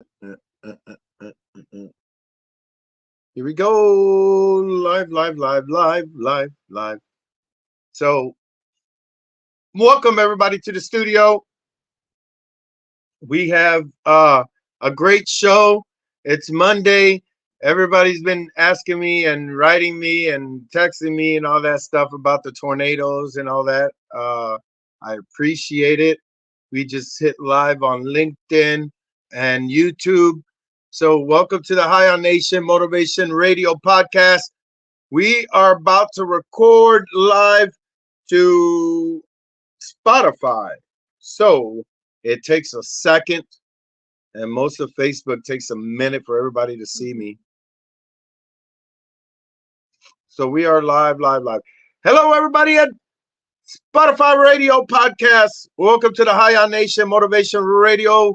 Uh, uh, uh, uh, uh. Here we go. Live, live, live, live, live, live. So, welcome everybody to the studio. We have a great show. It's Monday. Everybody's been asking me and writing me and texting me and all that stuff about the tornadoes and all that. I appreciate it. We just hit live on LinkedIn and YouTube. So, welcome to the Hiyah Nation Motivation Radio Podcast. We are about to record live to Spotify. So, it takes a second, and most of Facebook takes a minute for everybody to see me. So, we are live, live, live. Hello, everybody at Spotify Radio Podcast. Welcome to the Hiyah Nation Motivation Radio.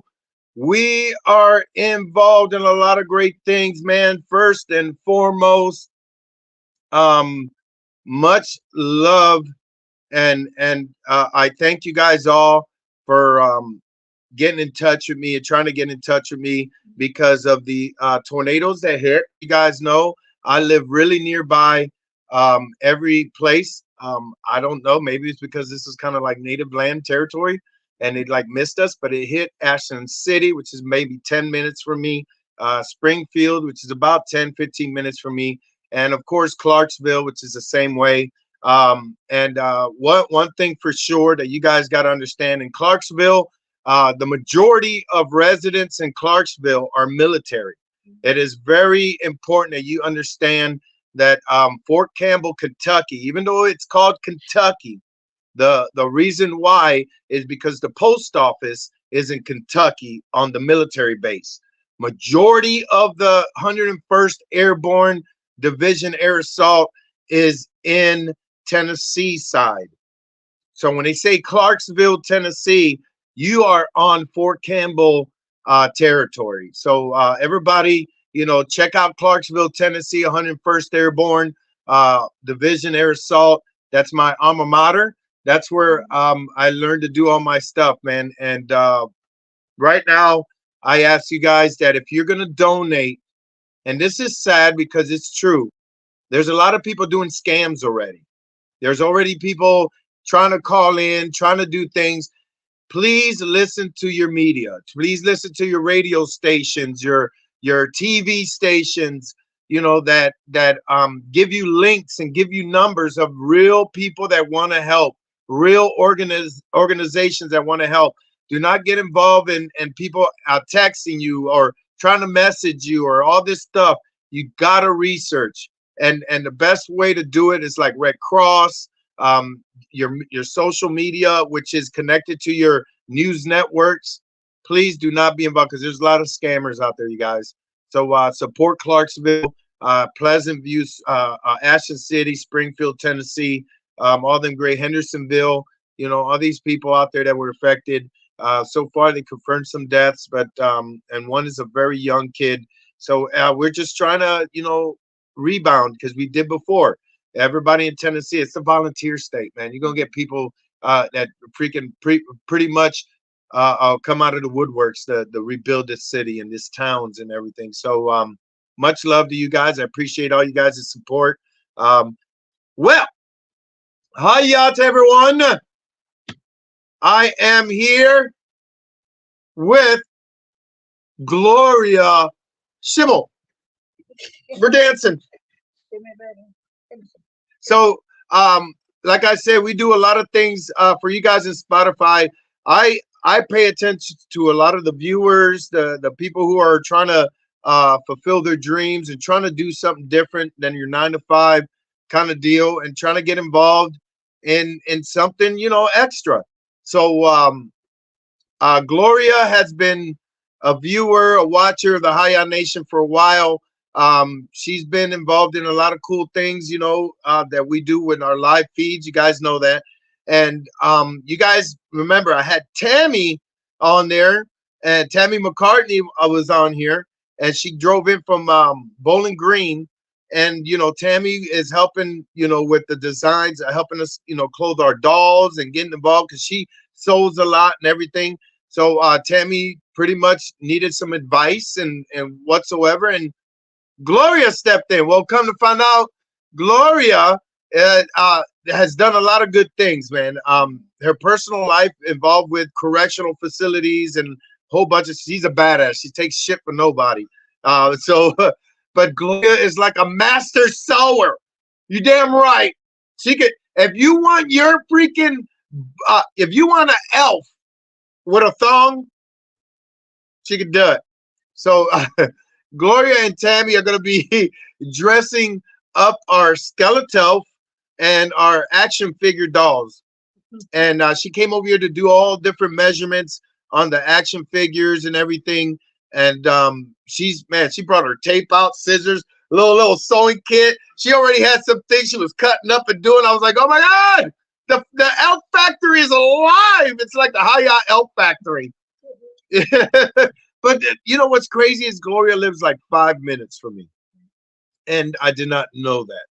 We are involved in a lot of great things, man. First and foremost, um, much love and I thank you guys all for getting in touch with me and trying to get in touch with me because of the tornadoes that hit. You guys know I live really nearby every place. I don't know. Maybe it's because this is kind of like native land territory and it like missed us, but it hit Ashland City, which is maybe 10 minutes from me, Springfield, which is about 10, 15 minutes from me, and of course, Clarksville, which is the same way. And one thing for sure that you guys got to understand in Clarksville, the majority of residents in Clarksville are military. It is very important that you understand that Fort Campbell, Kentucky, even though it's called Kentucky, the reason why is because the post office is in Kentucky on the military base. Majority of the 101st Airborne Division Air Assault is in Tennessee side. So when they say Clarksville, Tennessee, you are on Fort Campbell territory. So everybody, check out Clarksville, Tennessee, 101st Airborne Division Air Assault. That's my alma mater. That's where I learned to do all my stuff, man. And right now, I ask you guys that if you're going to donate, and this is sad because it's true, there's a lot of people doing scams already. There's already people trying to call in, trying to do things. Please listen to your media. Please listen to your radio stations, your TV stations, that give you links and give you numbers of real people that want to help, real organizations that want to help. Do not get involved in people texting you or trying to message you or all this stuff. You gotta research, and the best way to do it is like Red Cross, your social media, which is connected to your news networks. Please do not be involved because there's a lot of scammers out there, you guys. So support Clarksville, Pleasant View, Ashland City, Springfield, Tennessee, all them great Hendersonville. All these people out there that were affected. So far, they confirmed some deaths, but and one is a very young kid. So we're just trying to, rebound because we did before. Everybody in Tennessee, it's a volunteer state, man. You're gonna get people that pretty much come out of the woodworks to rebuild this city and this towns and everything. So much love to you guys. I appreciate all you guys' support. Well, hi to everyone. I am here with Gloria Schimmel. We're dancing. So, like I said, we do a lot of things for you guys in Spotify. I pay attention to a lot of the viewers, the people who are trying to fulfill their dreams and trying to do something different than your 9 to 5 kind of deal, and trying to get involved in something extra. So Gloria has been a viewer, a watcher of the Hiyah Nation for a while. She's been involved in a lot of cool things, that we do with our live feeds. You guys know that. And you guys remember I had Tammy on there, and Tammy McCartney was on here, and she drove in from Bowling Green. And, Tammy is helping, with the designs, helping us, clothe our dolls and getting involved because she sews a lot and everything. So Tammy pretty much needed some advice and whatsoever, and Gloria stepped in. Well, come to find out, Gloria has done a lot of good things, man. Her personal life involved with correctional facilities and a whole bunch of. She's a badass. She takes shit for nobody. So, but Gloria is like a master sewer. You damn right. She could. If you want your freaking, if you want an elf with a thong, she could do it. So Gloria and Tammy are going to be dressing up our Skeletel and our action figure dolls. And she came over here to do all different measurements on the action figures and everything. And she brought her tape out, scissors, little sewing kit. She already had some things she was cutting up and doing. I was like, oh my God, the elf factory is alive. It's like the Hiyah elf factory. But you know what's crazy is Gloria lives like 5 minutes from me, and I did not know that.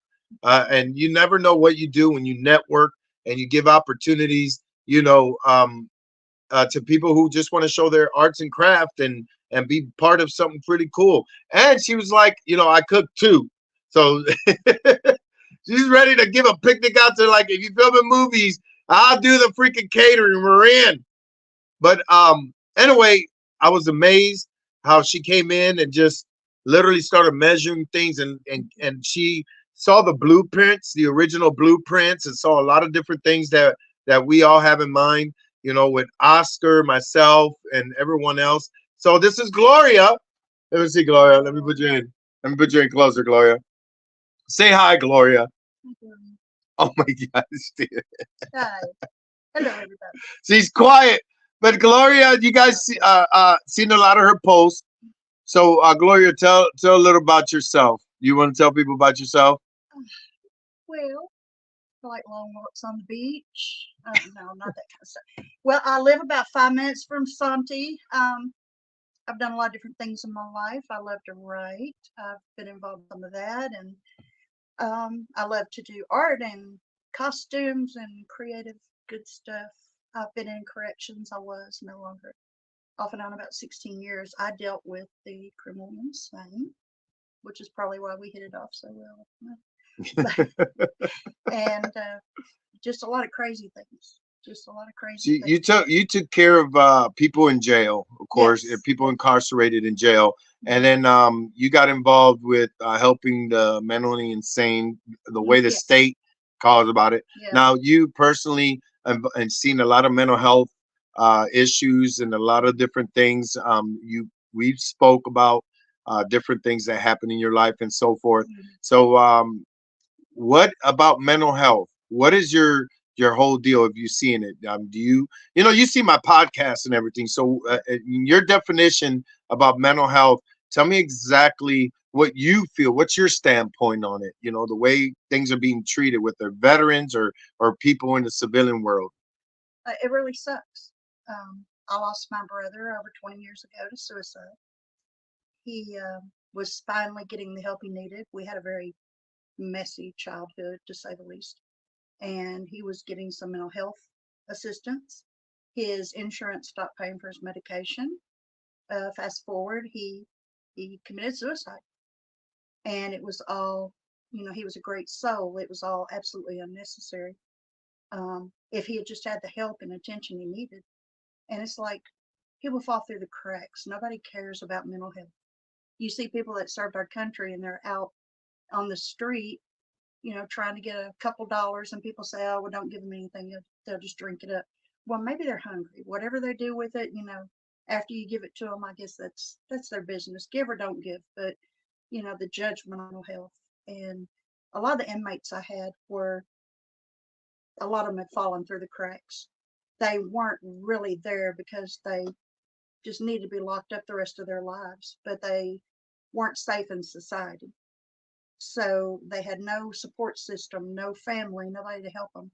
And you never know what you do when you network and you give opportunities, to people who just want to show their arts and craft and be part of something pretty cool. And she was like, I cook too, so she's ready to give a picnic out to, like, if you film in movies, I'll do the freaking catering. We're in. But anyway, I was amazed how she came in and just literally started measuring things, and she saw the blueprints, the original blueprints, and saw a lot of different things that we all have in mind, with Oscar, myself, and everyone else. So this is Gloria. Let me see, Gloria. Let me put you in. Let me put you in closer, Gloria. Say hi, Gloria. Oh my gosh, dear. Hi. Hello, everybody. She's quiet. But Gloria, you guys seen a lot of her posts. So Gloria, tell a little about yourself. You want to tell people about yourself? Well, I like long walks on the beach. No, not that kind of stuff. Well, I live about 5 minutes from Santi. I've done a lot of different things in my life. I love to write. I've been involved in some of that, and I love to do art and costumes and creative good stuff. I've been in corrections. I was no longer, off and on, about 16 years. I dealt with the criminal insane, which is probably why we hit it off so well. And just a lot of crazy things. Just a lot of crazy So things. you took care of people in jail, of course, Yes. people incarcerated in jail, and then you got involved with helping the mentally insane, the way the Yes. state calls about it. Yeah. Now, you personally and seen a lot of mental health issues and a lot of different things. We spoke about different things that happen in your life and so forth. Mhm. So, what about mental health? What is your whole deal? Have you seen it? Do you see my podcast and everything? So, in your definition about mental health, tell me exactly what you feel. What's your standpoint on it? The way things are being treated with their veterans or people in the civilian world. It really sucks. I lost my brother over 20 years ago to suicide. He was finally getting the help he needed. We had a very messy childhood, to say the least, and he was getting some mental health assistance. His insurance stopped paying for his medication. Fast forward, he committed suicide, and it was all, he was a great soul. It was all absolutely unnecessary. If he had just had the help and attention he needed, and it's like people fall through the cracks. Nobody cares about mental health. You see people that served our country and they're out on the street, trying to get a couple dollars, and people say, oh, well, don't give them anything. They'll just drink it up. Well, maybe they're hungry. Whatever they do with it, after you give it to them, I guess that's their business. Give or don't give. But, the judgment on mental health. And a lot of the inmates I had a lot of them had fallen through the cracks. They weren't really there because they just needed to be locked up the rest of their lives, but they weren't safe in society. So they had no support system, no family, nobody to help them.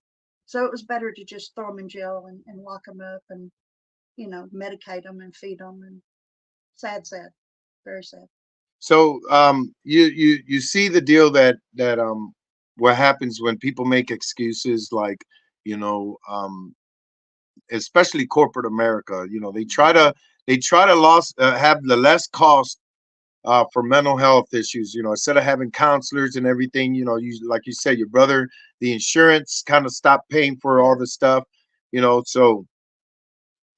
So it was better to just throw them in jail and lock them up and, medicate them and feed them. And sad, very sad. So you see the deal that what happens when people make excuses like, you know um especially corporate America. They try to have the less cost for mental health issues. Instead of having counselors and everything, you like you said, your brother, the insurance kind of stopped paying for all this stuff. So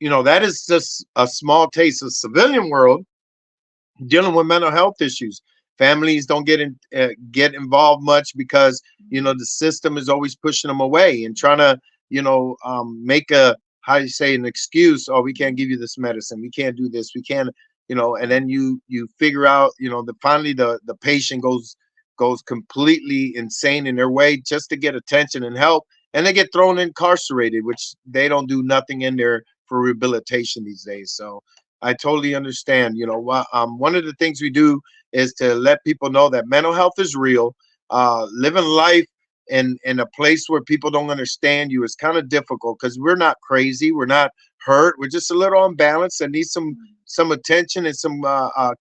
that is just a small taste of civilian world dealing with mental health issues. Families don't get involved much because the system is always pushing them away and trying to make a, how you say, an excuse. Oh, we can't give you this medicine. We can't do this. We can't. And then you figure out the finally the patient goes completely insane in their way just to get attention and help, and they get thrown incarcerated, which they don't do nothing in there for rehabilitation these days. So I totally understand. One of the things we do is to let people know that mental health is real. Living life in a place where people don't understand you is kind of difficult because we're not crazy, we're not hurt, we're just a little unbalanced and need some attention and some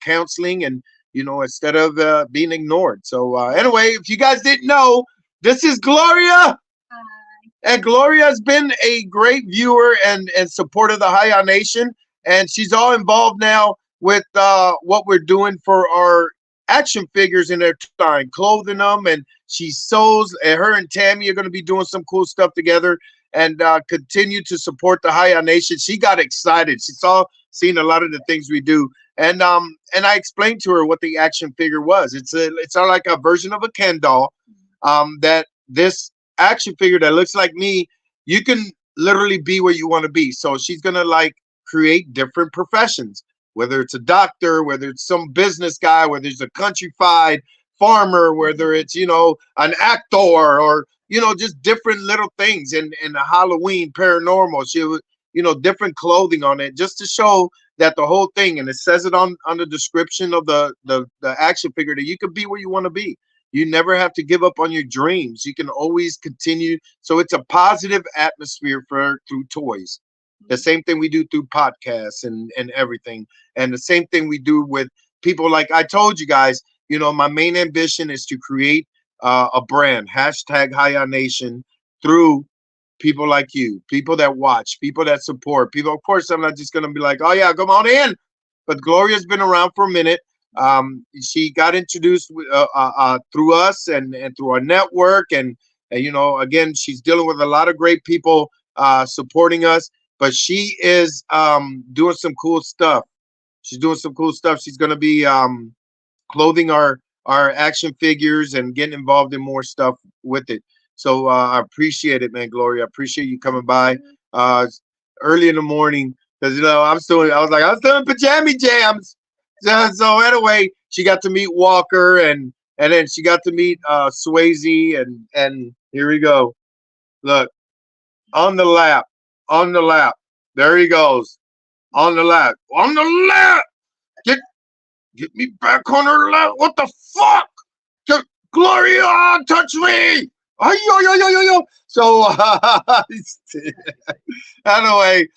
counseling, and instead of being ignored. So anyway, if you guys didn't know, this is Gloria. And Gloria has been a great viewer and supporter of the Hiyah Nation, and she's all involved now with what we're doing for our action figures in their line, clothing them, and she sews. And her and Tammy are going to be doing some cool stuff together, and continue to support the Hiyah Nation. She got excited. She seen a lot of the things we do, and I explained to her what the action figure was. It's like a version of a Ken doll. That this action figure that looks like me, you can literally be where you want to be. So she's gonna like create different professions, whether it's a doctor, whether it's some business guy, whether it's a countrified farmer, whether it's an actor, or just different little things. And the Halloween paranormal, she would different clothing on it, just to show that the whole thing, and it says it on the description of the action figure, that you could be where you want to be. You never have to give up on your dreams. You can always continue. So it's a positive atmosphere through toys. The same thing we do through podcasts and everything. And the same thing we do with people. Like I told you guys, my main ambition is to create a brand, hashtag Hiyah Nation, through people like you, people that watch, people that support, people. Of course, I'm not just going to be like, oh yeah, come on in. But Gloria's been around for a minute. She got introduced through us and through our network, and again, she's dealing with a lot of great people supporting us. But she is doing some cool stuff. She's doing some cool stuff. She's going to be clothing our action figures and getting involved in more stuff with it. So I appreciate it, man, Gloria. I appreciate you coming by early in the morning, because I was still in pajama jams. So anyway, she got to meet Walker, and then she got to meet Swayze, and here we go. Look, on the lap, on the lap. There he goes. On the lap. On the lap. Get me back on her lap. What the fuck? Gloria, touch me. Yo, yo, yo, yo, yo. So anyway,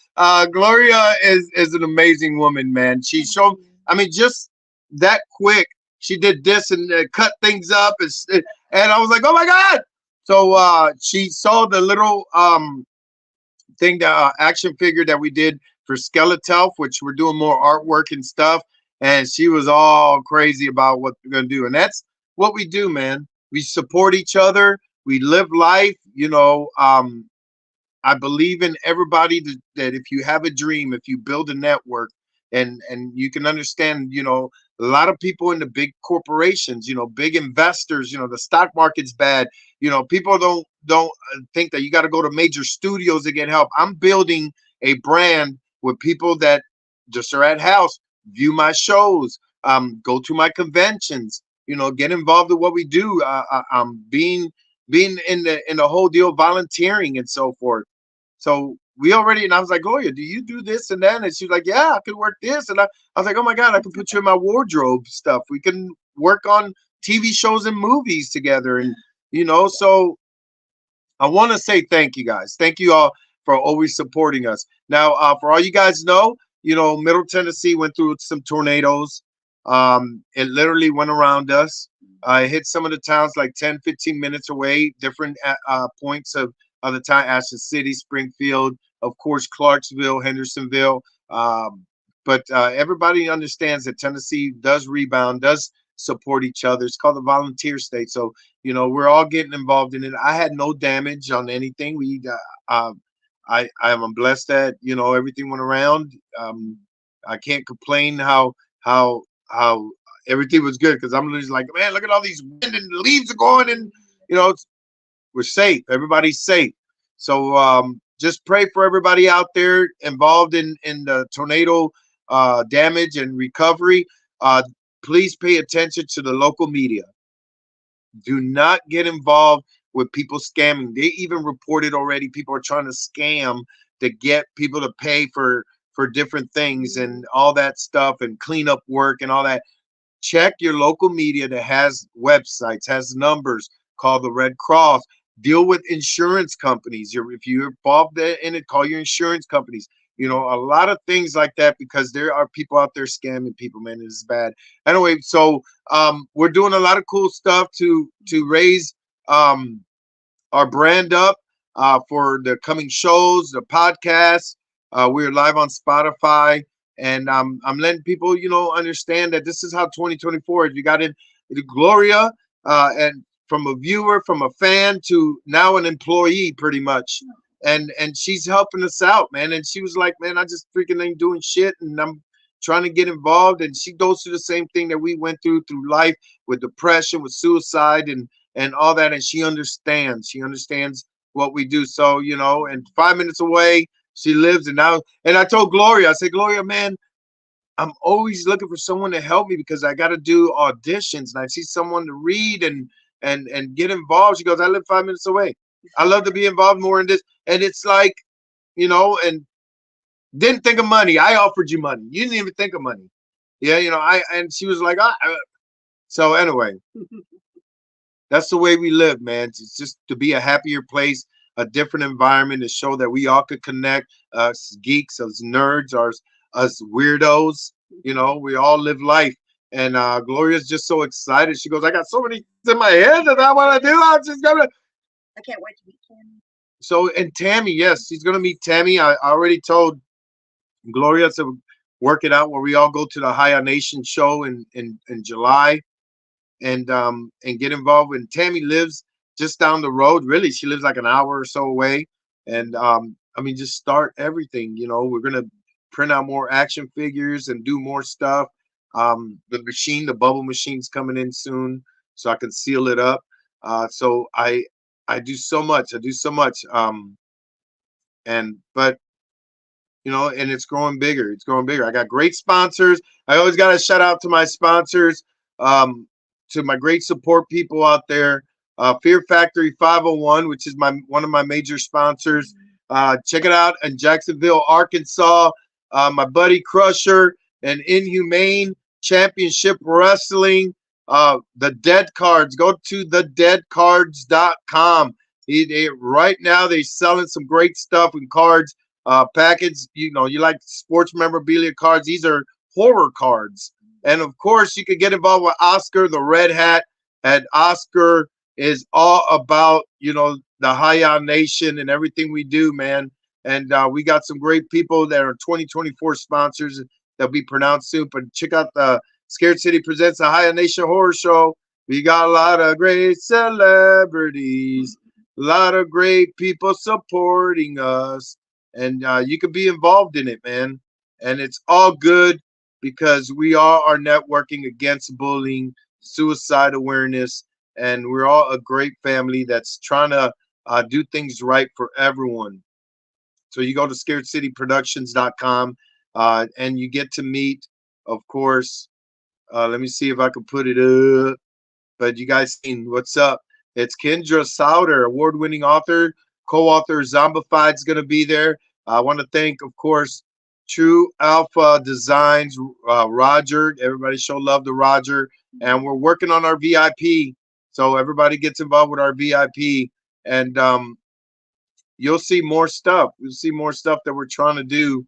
Gloria is an amazing woman, man. She showed, I mean, just that quick. She did this and cut things up, and I was like, oh my God. So she saw the little thing, the action figure that we did for Skeletelf, which we're doing more artwork and stuff, and she was all crazy about what we're gonna do. And that's what we do, man. We support each other. We live life. I believe in everybody that if you have a dream, if you build a network, and you can understand, a lot of people in the big corporations, big investors, the stock market's bad. People don't think that you got to go to major studios to get help. I'm building a brand with people that just are at house, view my shows, go to my conventions, get involved in what we do. Being in the whole deal, volunteering and so forth. So and I was like, Gloria, do you do this and that? And she's like, yeah, I can work this. And I was like, oh my God, I can put you in my wardrobe stuff. We can work on TV shows and movies together. And, so I want to say thank you guys. Thank you all for always supporting us. Now, for all you guys know, Middle Tennessee went through some tornadoes. It literally went around us. It hit some of the towns like 10, 15 minutes away, different points of the town, Ashton City, Springfield, of course, Clarksville, Hendersonville. But everybody understands that Tennessee does rebound, does support each other. It's called the volunteer state. So, we're all getting involved in it. I had no damage on anything. I'm blessed that, everything went around. I can't complain how everything was good because I'm just like, man, look at all these wind and the leaves are going and, we're safe. Everybody's safe. So just pray for everybody out there involved in the tornado damage and recovery. Uh, Please pay attention to the local media. Do not get involved with people scamming. They even reported already people are trying to scam to get people to pay for different things and all that stuff and cleanup work and all that. Check your local media that has websites, has numbers. Call the Red Cross. Deal with insurance companies. If you're involved in it, call your insurance companies. A lot of things like that because there are people out there scamming people, man. It is bad. Anyway, so we're doing a lot of cool stuff to raise um, our brand up for the coming shows, the podcasts. We're live on Spotify, and I'm letting people, understand that this is how 2024 is. You got in Gloria, and from a viewer, from a fan to now an employee, pretty much. And she's helping us out, man. And she was like, man, I just freaking ain't doing shit, and I'm trying to get involved. And she goes through the same thing that we went through life with depression, with suicide, and all that, and she understands what we do. So and 5 minutes away she lives. And I told Gloria, I said, Gloria, man, I'm always looking for someone to help me because I got to do auditions and I see someone to read and get involved. She goes, I live 5 minutes away. I love to be involved more in this. And it's like, and didn't think of money. I offered you money, you didn't even think of money. Yeah, and she was like, so anyway, that's the way we live, man. It's just to be a happier place, a different environment, to show that we all could connect. Us geeks, us nerds, us weirdos. We all live life. And Gloria's just so excited. She goes, I got so many things in my head that I want to do. I'm just gonna. I can't wait to meet Tammy. So and Tammy, yes, she's gonna meet Tammy. I already told Gloria to work it out where we all go to the Hiyah Nation show in July and get involved. And Tammy lives just down the road. Really, she lives like an hour or so away. And just start everything. We're gonna print out more action figures and do more stuff. The bubble machine's coming in soon, so I can seal it up. So I do so much. I do so much. And but and it's growing bigger. It's growing bigger. I got great sponsors. I always got to shout out to my sponsors, to my great support people out there. Fear Factory 501, which is one of my major sponsors. Check it out in Jacksonville, Arkansas. My buddy Crusher and Inhumane Championship Wrestling. The Dead Cards. Go to thedeadcards.com. Right now they're selling some great stuff and cards. Package, you like sports memorabilia cards. These are horror cards. And of course, you can get involved with Oscar, the Red Hat. And Oscar is all about, the Hiyah Nation and everything we do, man. And we got some great people that are 2024 sponsors that'll be pronounced soon. But check out the Scared City Presents a Hiyah Nation Horror Show. We got a lot of great celebrities, a lot of great people supporting us. And you can be involved in it, man. And it's all good because we all are networking against bullying, suicide awareness, and we're all a great family that's trying to do things right for everyone. So you go to scaredcityproductions.com and you get to meet, of course. Let me see if I can put it up. But you guys seen what's up. It's Kendra Sauter, award-winning author, co-author Zombified is going to be there. I want to thank, of course, True Alpha Designs, Roger. Everybody show love to Roger. And we're working on our VIP. So everybody gets involved with our VIP. And you'll see more stuff. You'll see more stuff that we're trying to do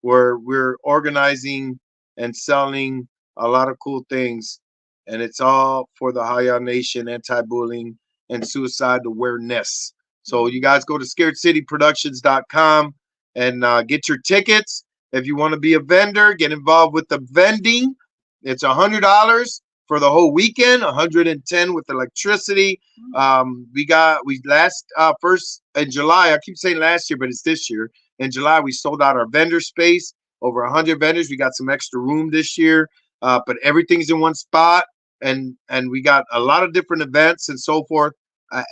where we're organizing and selling a lot of cool things. And it's all for the Hiyah Nation, anti-bullying, and suicide awareness. So you guys go to scaredcityproductions.com and get your tickets. If you want to be a vendor, get involved with the vending. It's $100 for the whole weekend, 110 with electricity. We last first in July. I keep saying last year, but it's this year. In July, we sold out our vendor space. Over 100 vendors. We got some extra room this year, but everything's in one spot, and we got a lot of different events and so forth.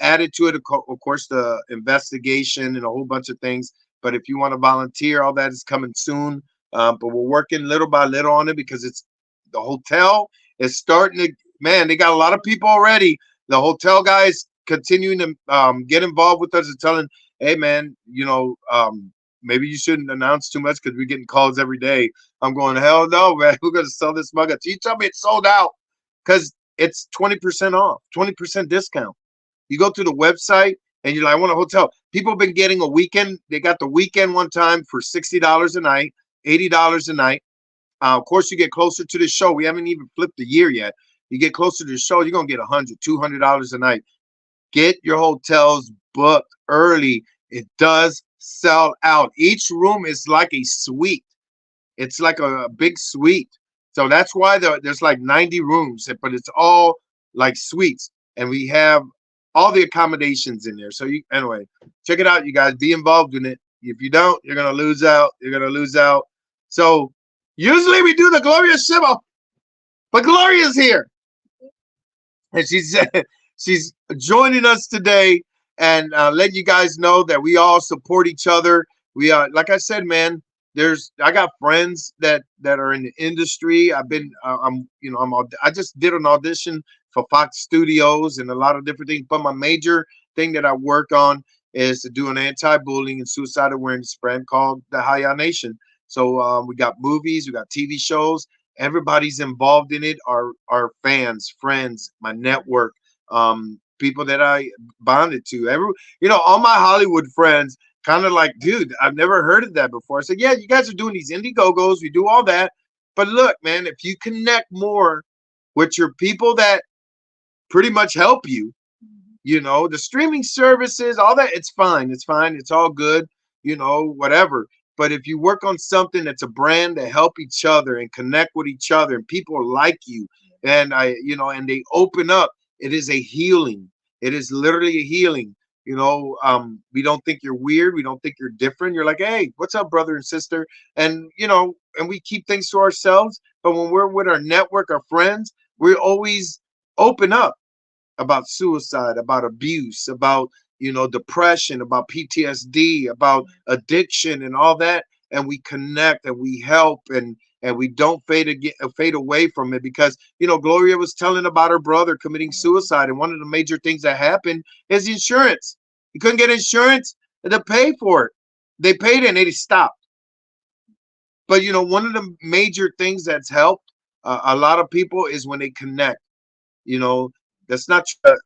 Added to it, of course, the investigation and a whole bunch of things. But if you want to volunteer, all that is coming soon. But we're working little by little on it because it's the hotel is starting to, man, they got a lot of people already. The hotel guys continuing to get involved with us and telling, hey, man, maybe you shouldn't announce too much because we're getting calls every day. I'm going, hell no, man. We're going to sell this mug. You tell me it's sold out because it's 20% off, 20% discount. You go to the website and you're like, I want a hotel. People have been getting a weekend. They got the weekend one time for $60 a night, $80 a night. Of course, you get closer to the show. We haven't even flipped the year yet. You get closer to the show, you're going to get $100, $200 a night. Get your hotels booked early. It does sell out. Each room is like a suite. It's like a big suite. So that's why there's like 90 rooms, but it's all like suites. And we have all the accommodations in there. So anyway, check it out, you guys. Be involved in it. If you don't, you're going to lose out. You're going to lose out. So usually we do the Gloria Shiva, but Gloria's here. And she's joining us today and letting you guys know that we all support each other. We are, like I said, man. I got friends that are in the industry. I just did an audition for Fox Studios and a lot of different things. But my major thing that I work on is to do an anti-bullying and suicide awareness brand called the Hiyah Nation. So we got movies, we got TV shows. Everybody's involved in it. Our fans, friends, my network, people that I bonded to. All my Hollywood friends kind of like, dude, I've never heard of that before. I said, yeah, you guys are doing these Indiegogos. We do all that. But look, man, if you connect more with your people that pretty much help you, the streaming services, all that, it's fine. It's fine. It's all good, whatever. But if you work on something that's a brand to help each other and connect with each other and people like you and and they open up, it is a healing. It is literally a healing. We don't think you're weird. We don't think you're different. You're like, hey, what's up, brother and sister? And, and we keep things to ourselves. But when we're with our network, our friends, we always open up about suicide, about abuse, about, depression, about PTSD, about addiction and all that. And we connect and we help and we don't fade away from it because, Gloria was telling about her brother committing suicide. And one of the major things that happened is insurance. He couldn't get insurance to pay for it. They paid it and they stopped. But, one of the major things that's helped a lot of people is when they connect. Let's not try to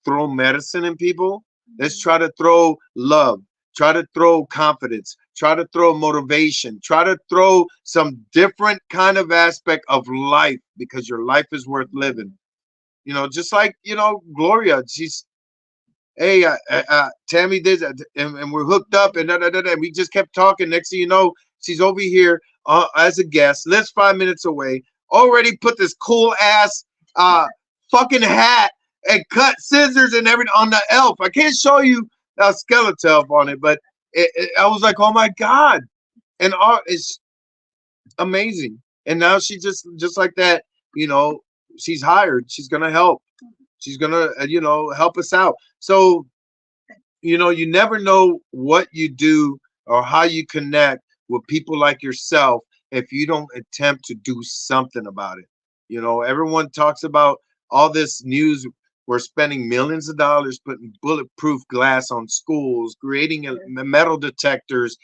throw medicine in people. Let's try to throw love. Try to throw confidence, try to throw motivation, try to throw some different kind of aspect of life because your life is worth living. Just like, Gloria, she's, hey, Tammy did, and we're hooked up and and we just kept talking. Next thing you know, she's over here as a guest, lives 5 minutes away, already put this cool ass fucking hat and cut scissors and everything on the elf. I can't show you a skeleton on it, but I was like, oh my God. And it's amazing. And now she just like that, she's hired. She's going to help. She's going to, help us out. So, you never know what you do or how you connect with people like yourself if you don't attempt to do something about it. Everyone talks about all this news. We're spending millions of dollars putting bulletproof glass on schools, creating metal detectors,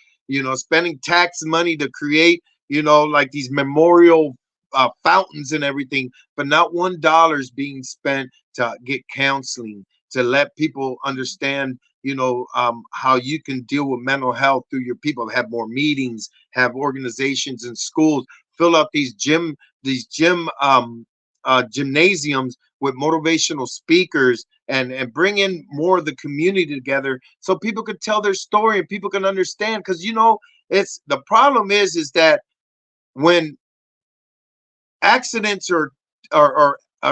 spending tax money to create, like these memorial fountains and everything. But not $1 is being spent to get counseling, to let people understand, how you can deal with mental health through your people, have more meetings, have organizations in schools, fill out these gymnasiums with motivational speakers and bring in more of the community together so people could tell their story and people can understand. Because, It's the problem is that when accidents or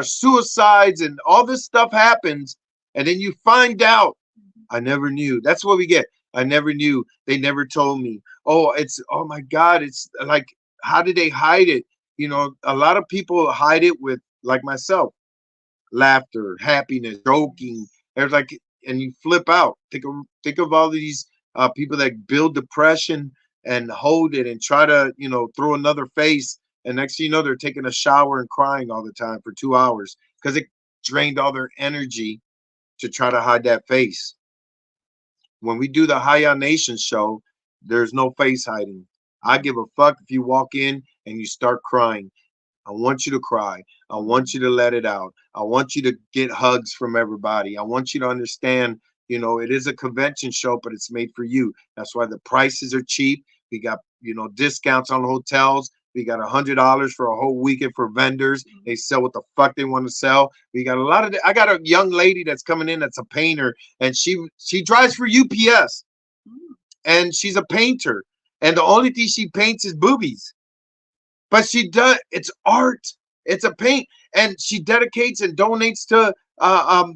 suicides and all this stuff happens, and then you find out, I never knew. That's what we get. I never knew. They never told me. Oh, it's, oh my God. It's like, how did they hide it? A lot of people hide it with, like myself, laughter, happiness, joking. There's like, and you flip out. Think of all these people that build depression and hold it and try to, throw another face. And next thing you know, they're taking a shower and crying all the time for 2 hours because it drained all their energy to try to hide that face. When we do the Hiyah Nation show, there's no face hiding. I give a fuck if you walk in and you start crying. I want you to cry. I want you to let it out. I want you to get hugs from everybody. I want you to understand, it is a convention show, but it's made for you. That's why the prices are cheap. We got, discounts on hotels. We got $100 for a whole weekend for vendors. They sell what the fuck they want to sell. We got a lot of. I got a young lady that's coming in that's a painter, and she drives for UPS, and she's a painter, and the only thing she paints is boobies. But she does. It's art. It's a paint, and she dedicates and donates to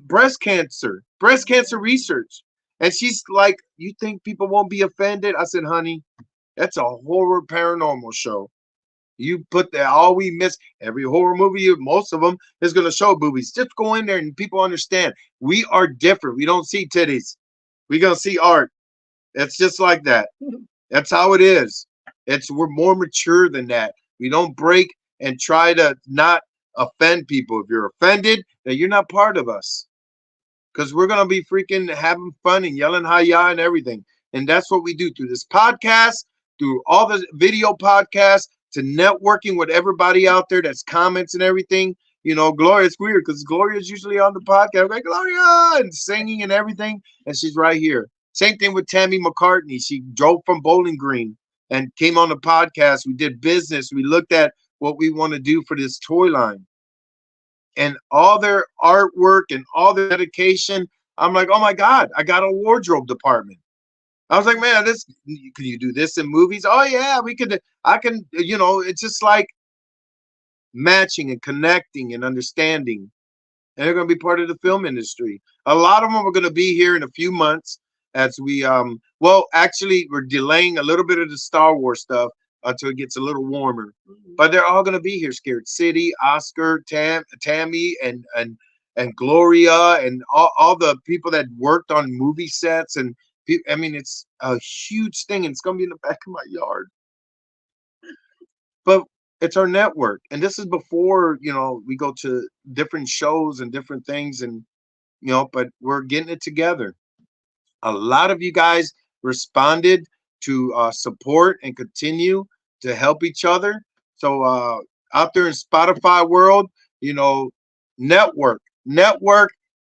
breast cancer research. And she's like, "You think people won't be offended?" I said, "Honey, that's a horror paranormal show. You put that, all we miss, every horror movie, most of them is going to show boobies. Just go in there and people understand. We are different. We don't see titties. We're going to see art. It's just like that. That's how it is. We're more mature than that. We don't break and try to not offend people. If you're offended, then you're not part of us. Because we're going to be freaking having fun and yelling hi-ya and everything. And that's what we do through this podcast, through all the video podcasts, to networking with everybody out there that's comments and everything. Gloria, it's weird because Gloria's usually on the podcast. I'm like, Gloria, and singing and everything. And she's right here. Same thing with Tammy McCartney. She drove from Bowling Green and came on the podcast. We did business. We looked at what we want to do for this toy line. And all their artwork and all their dedication. I'm like, oh my God, I got a wardrobe department. I was like, man, can you do this in movies? Oh yeah, we could. I can. It's just like matching and connecting and understanding. And they're going to be part of the film industry. A lot of them are going to be here in a few months as we. Well, actually, we're delaying a little bit of the Star Wars stuff until it gets a little warmer. But they're all going to be here. Scared City, Oscar, Tammy, and Gloria, and all the people that worked on movie sets and. I mean, it's a huge thing, and it's going to be in the back of my yard. But it's our network, and this is before we go to different shows and different things, and but we're getting it together. A lot of you guys responded to support and continue to help each other. So out there in Spotify world, network,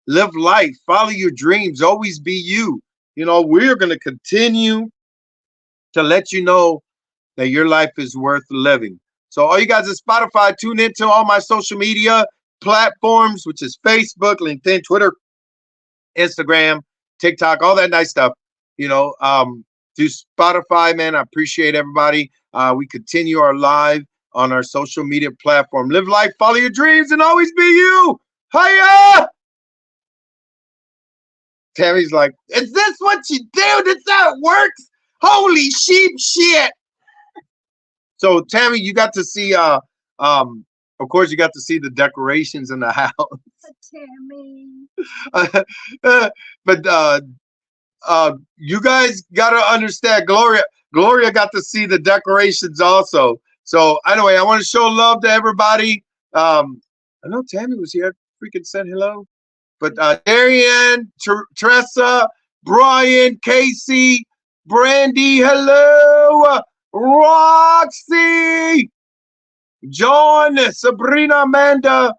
live life, follow your dreams, always be you. We're going to continue to let you know that your life is worth living. So all you guys at Spotify, tune into all my social media platforms, which is Facebook, LinkedIn, Twitter, Instagram, TikTok, all that nice stuff. Through Spotify, man, I appreciate everybody. We continue our live on our social media platform. Live life, follow your dreams, and always be you. Hiya! Tammy's like, is this what you do? That's how it works? Holy sheep shit. So Tammy, you got to see of course you got to see the decorations in the house. Tammy. But you guys gotta understand, Gloria got to see the decorations also. So anyway, I want to show love to everybody. I know Tammy was here, freaking said hello. But Darian, Tressa, Brian, Casey, Brandy, hello, Roxy, John, Sabrina, Amanda,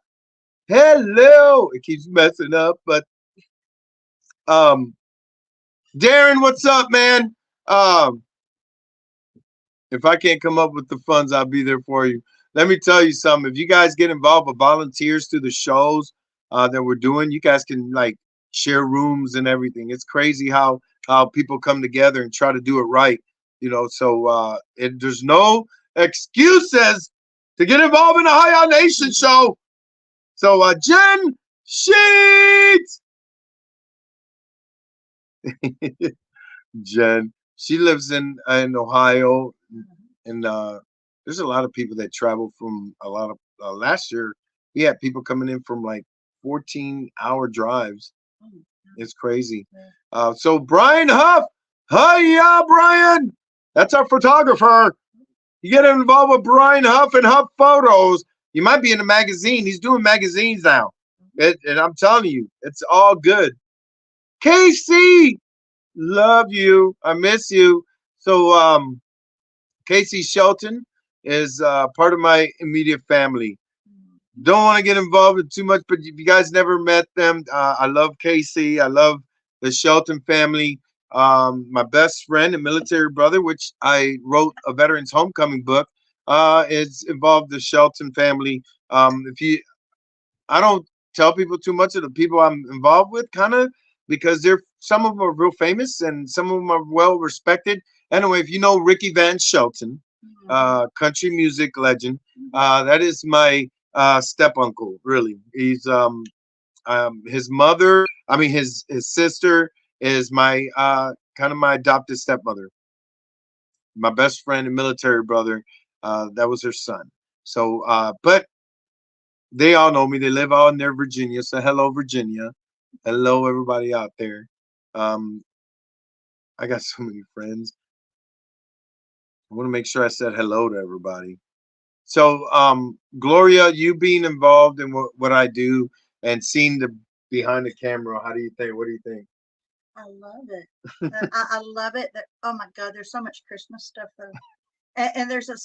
hello. It keeps messing up, but Darren, what's up, man? If I can't come up with the funds, I'll be there for you. Let me tell you something. If you guys get involved with volunteers through the shows that we're doing, you guys can like share rooms and everything. It's crazy how people come together and try to do it right. So there's no excuses to get involved in the Hiyah Nation show. So Jen Sheets, Jen, she lives in Ohio, and there's a lot of people that travel from a lot of last year. We had people coming in from like 14-hour drives. It's crazy. So Brian Huff, hiya, Brian. That's our photographer. You get involved with Brian Huff and Huff Photos. You might be in a magazine. He's doing magazines now. And I'm telling you, it's all good. Casey, love you. I miss you. So Casey Shelton is part of my immediate family. Don't want to get involved in too much, but if you guys never met them, I love Casey. I love the Shelton family. My best friend and military brother, which I wrote a veterans homecoming book, is involved the Shelton family. If you, I don't tell people too much of the people I'm involved with, kind of because they're some of them are real famous and some of them are well respected. Anyway, if you know Ricky Van Shelton, country music legend, that is my step uncle. Really, he's his mother. I mean, his sister is my kind of my adopted stepmother. My best friend and military brother, that was her son. So, but they all know me. They live out near Virginia. So, hello, Virginia. Hello, everybody out there. Um, I got so many friends. I want to make sure I said hello to everybody. So, Gloria, you being involved in what I do and seeing the behind the camera, how do you think? What do you think? I love it. I love it. Oh my God, there's so much Christmas stuff though, and there's a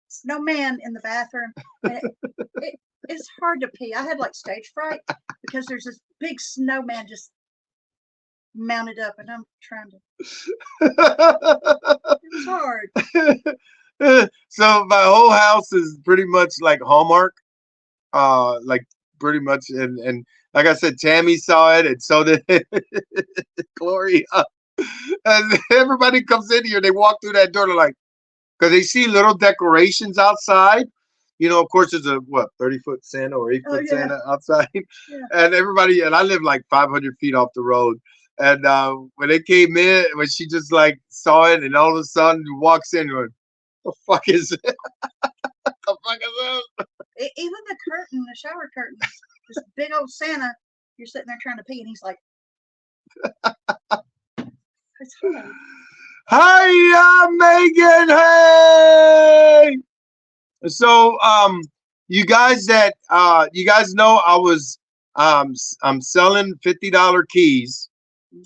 snowman in the bathroom. And it's hard to pee. I had like stage fright because there's this big snowman just mounted up, and I'm trying to. It's hard. So my whole house is pretty much like Hallmark. Like pretty much, and like I said, Tammy saw it, and so did Gloria. And everybody comes in here, they walk through that door, they're like, because they see little decorations outside. Of course, there's a what 30-foot Santa or 8-foot Santa outside, and everybody. And I live like 500 feet off the road. And when they came in, when she just like saw it, and all of a sudden walks in, going, "The fuck is it? The fuck is this?" Even the curtain, the shower curtain, this big old Santa. You're sitting there trying to pee, and he's like, "It's hard." Hiya, Megan. Hey. So, you guys know I'm selling $50 keys,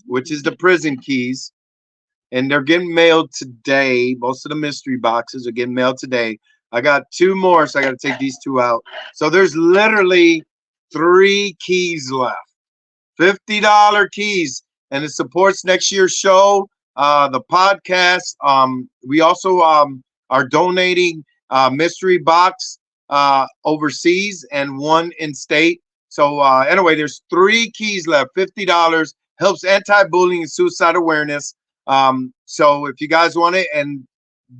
which is the prison keys, and they're getting mailed today. Most of the mystery boxes are getting mailed today. I got two more, so I got to take these two out. So there's literally 3 keys left. $50 keys, and it supports next year's show, the podcast. We also are donating mystery box overseas and one in state. So anyway, there's 3 keys left. $50 helps anti-bullying and suicide awareness. So if you guys want it, and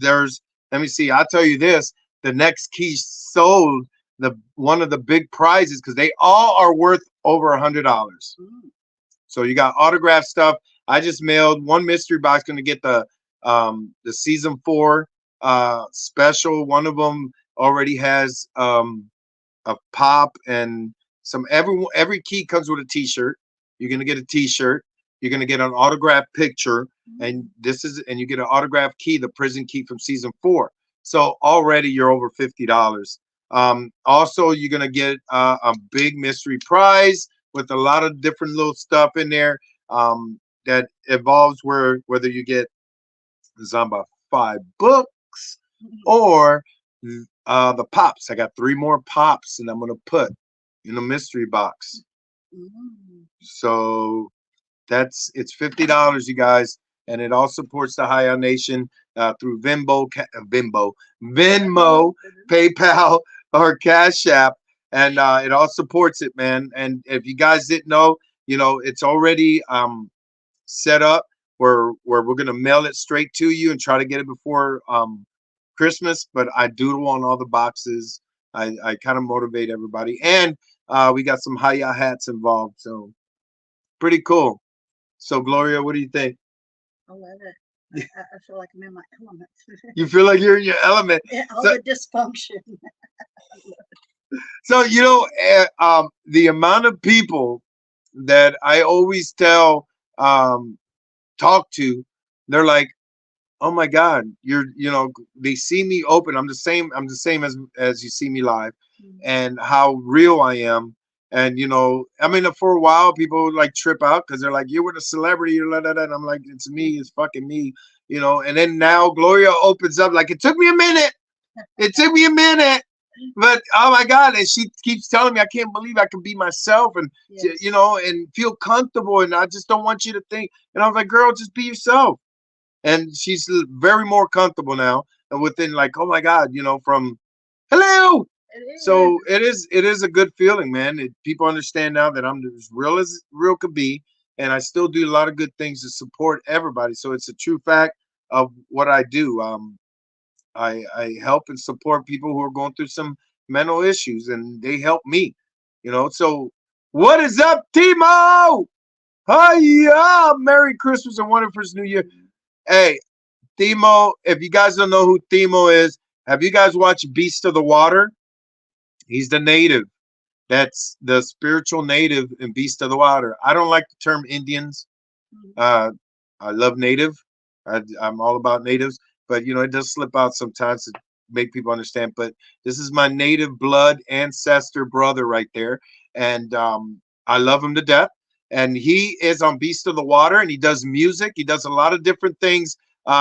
let me see, I'll tell you this: the next key sold one of the big prizes, because they all are worth over $100. So you got autographed stuff. I just mailed one mystery box, going to get the season 4 special. One of them already has a pop and some. Every key comes with a T-shirt. You're going to get a T-shirt. You're going to get an autographed picture, and you get an autographed key, the prison key from season 4. So already you're over $50. Also, you're going to get a big mystery prize with a lot of different little stuff in there that involves whether you get Zamba 5 books or the pops. I got 3 more pops, and I'm going to put in a mystery box. So it's $50, you guys, and it all supports the Hiyah Nation through Venmo, PayPal, or Cash App, and it all supports it, man. And if you guys didn't know, it's already set up where we're gonna mail it straight to you and try to get it before Christmas. But I doodle on all the boxes. I kind of motivate everybody, and we got some Hiyah hats involved, so pretty cool. So Gloria, what do you think? I love it. I feel like I'm in my element. You feel like you're in your element. Yeah, all So the dysfunction. so the amount of people that I always tell talk to, they're like, oh my God, they see me open. I'm the same as you see me live, Mm. and how real I am. And I mean, for a while, people like trip out because they're like, "You're with a celebrity," or da, da, da. And I'm like, "It's me, it's fucking me." And then now Gloria opens up like, "It took me a minute. It took me a minute." But oh my God, and she keeps telling me, I can't believe I can be myself and Yes. and feel comfortable, and I just don't want you to think. And I was like, girl, just be yourself. And she's very more comfortable now. And within like, oh my God, from hello. It is. So it is a good feeling, man. People understand now that I'm as real could be, and I still do a lot of good things to support everybody. So it's a true fact of what I do. I help and support people who are going through some mental issues, and they help me. So what is up, Timo? Hiya! Merry Christmas and wonderful New Year. Hey, Timo, if you guys don't know who Timo is, have you guys watched Beast of the Water? He's the native. That's the spiritual native in Beast of the Water. I don't like the term Indians. Mm. Uh, I love native. I'm all about natives, but it does slip out sometimes to make people understand. But this is my native blood ancestor brother right there, and I love him to death. And he is on Beast of the Water, and he does music. He does a lot of different things.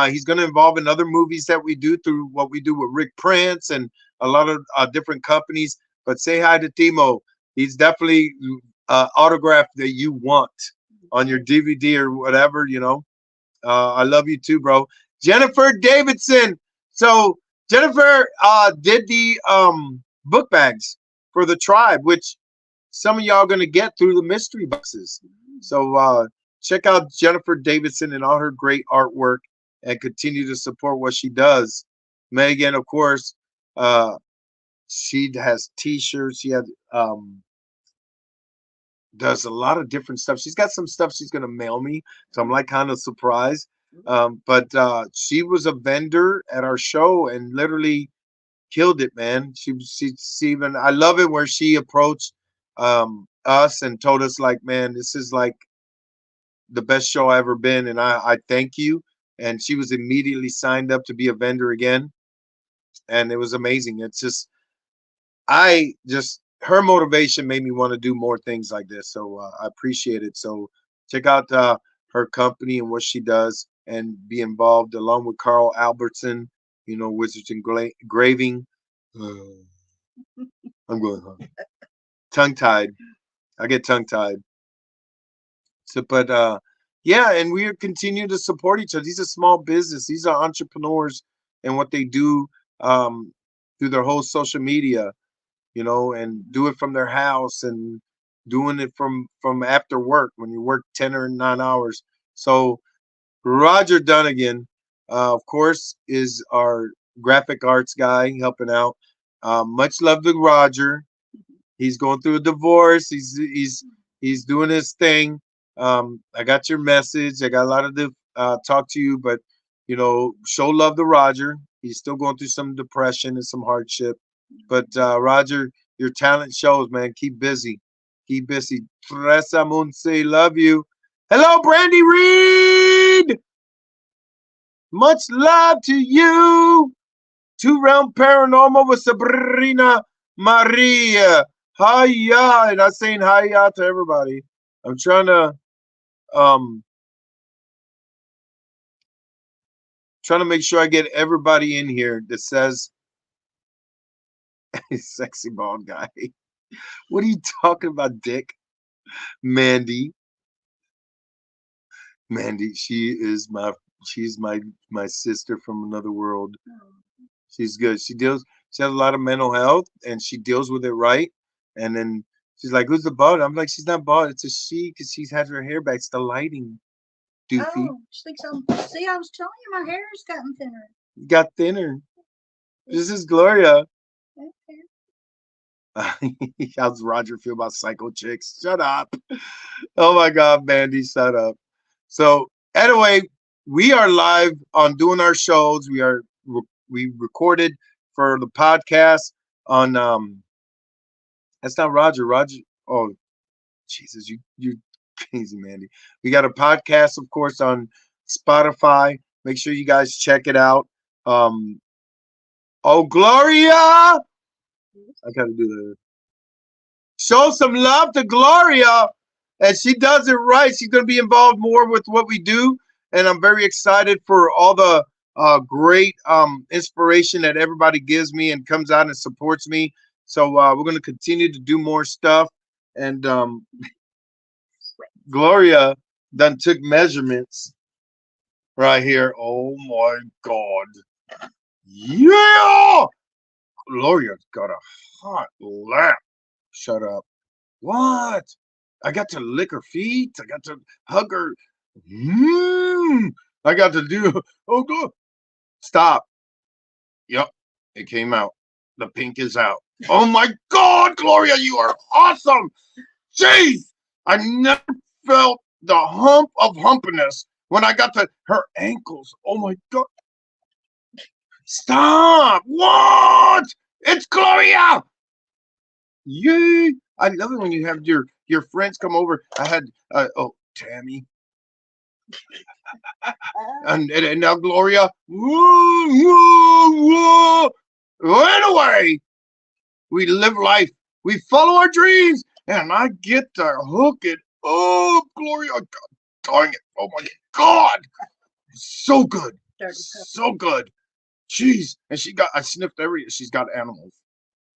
He's going to involve in other movies that we do through what we do with Rick Prince and a lot of different companies. But say hi to Timo. He's definitely autograph that you want on your Okay. DVD or whatever. I love you too, bro. Jennifer Davidson. So Jennifer did the book bags for the tribe, which some of y'all gonna get through the mystery boxes. Mm. So check out Jennifer Davidson and all her great artwork, and continue to support what she does. Megan, of course, uh, she has T-shirts. She had does a lot of different stuff. She's got some stuff she's gonna mail me, so I'm like kind of surprised. But she was a vendor at our show and literally killed it, man. She even I love it where she approached us and told us like, man, this is like the best show I ever been, and I thank you. And she was immediately signed up to be a vendor again, and it was amazing. It's just I just her motivation made me want to do more things like this. So I appreciate it. So check out her company and what she does, and be involved along with Carl Albertson. Wizards engraving. Uh, I'm going tongue tied. I get tongue tied. So, but yeah, and we continue to support each other. These are small business. These are entrepreneurs and what they do um, through their whole social media. And do it from their house and doing it from after work when you work 10 or 9 hours. So Roger Dunnigan, of course, is our graphic arts guy helping out. Much love to Roger. He's going through a divorce. He's doing his thing. I got your message. I got a lot of the talk to you, but show love to Roger. He's still going through some depression and some hardship. But Roger, your talent shows, man. Keep busy. Keep busy. Teresa Munce, love you. Hello, Brandy Reed. Much love to you. Two round paranormal with Sabrina Maria. Hiya. And I'm saying hiya to everybody. I'm um trying to make sure I get everybody in here that says sexy bald guy. What are you talking about, Dick? Mandy. Mandy, she's my sister from another world. Oh, She's good. She has a lot of mental health and she deals with it right. And then she's like, who's the bald? I'm like, she's not bald. It's a she because she's had her hair back. It's the lighting. doofy. Oh, she thinks I'm. See, I was telling you my hair has gotten thinner. Got thinner. This is Gloria. Okay. How's Roger feel about psycho chicks? Shut up. Oh my God, Mandy, shut up. So anyway, we are live on doing our shows. We recorded for the podcast on that's not Roger. Roger. Oh Jesus, you crazy Mandy. We got a podcast, of course, on Spotify. Make sure you guys check it out. Oh Gloria! I gotta do the show some love to Gloria. And she does it right. She's going to be involved more with what we do. And I'm very excited for all the great inspiration that everybody gives me and comes out and supports me. So we're going to continue to do more stuff. And Gloria done took measurements right here. Oh my God. Yeah. Gloria's got a hot lap. Shut up. What? I got to lick her feet. I got to hug her. I got to do. Oh, good. Stop. Yep. It came out. The pink is out. Oh my God, Gloria, you are awesome. Jeez. I never felt the hump of humpiness when I got to her ankles. Oh my God. Stop. What? It's Gloria. Yay. I love it when you have your friends come over. I had Tammy and now Gloria. Woo, woo, woo. Anyway, we live life. We follow our dreams, and I get to hook it up, Gloria. God, darn it! Oh my God, so good, so good. Jeez, and I sniffed she's got animals.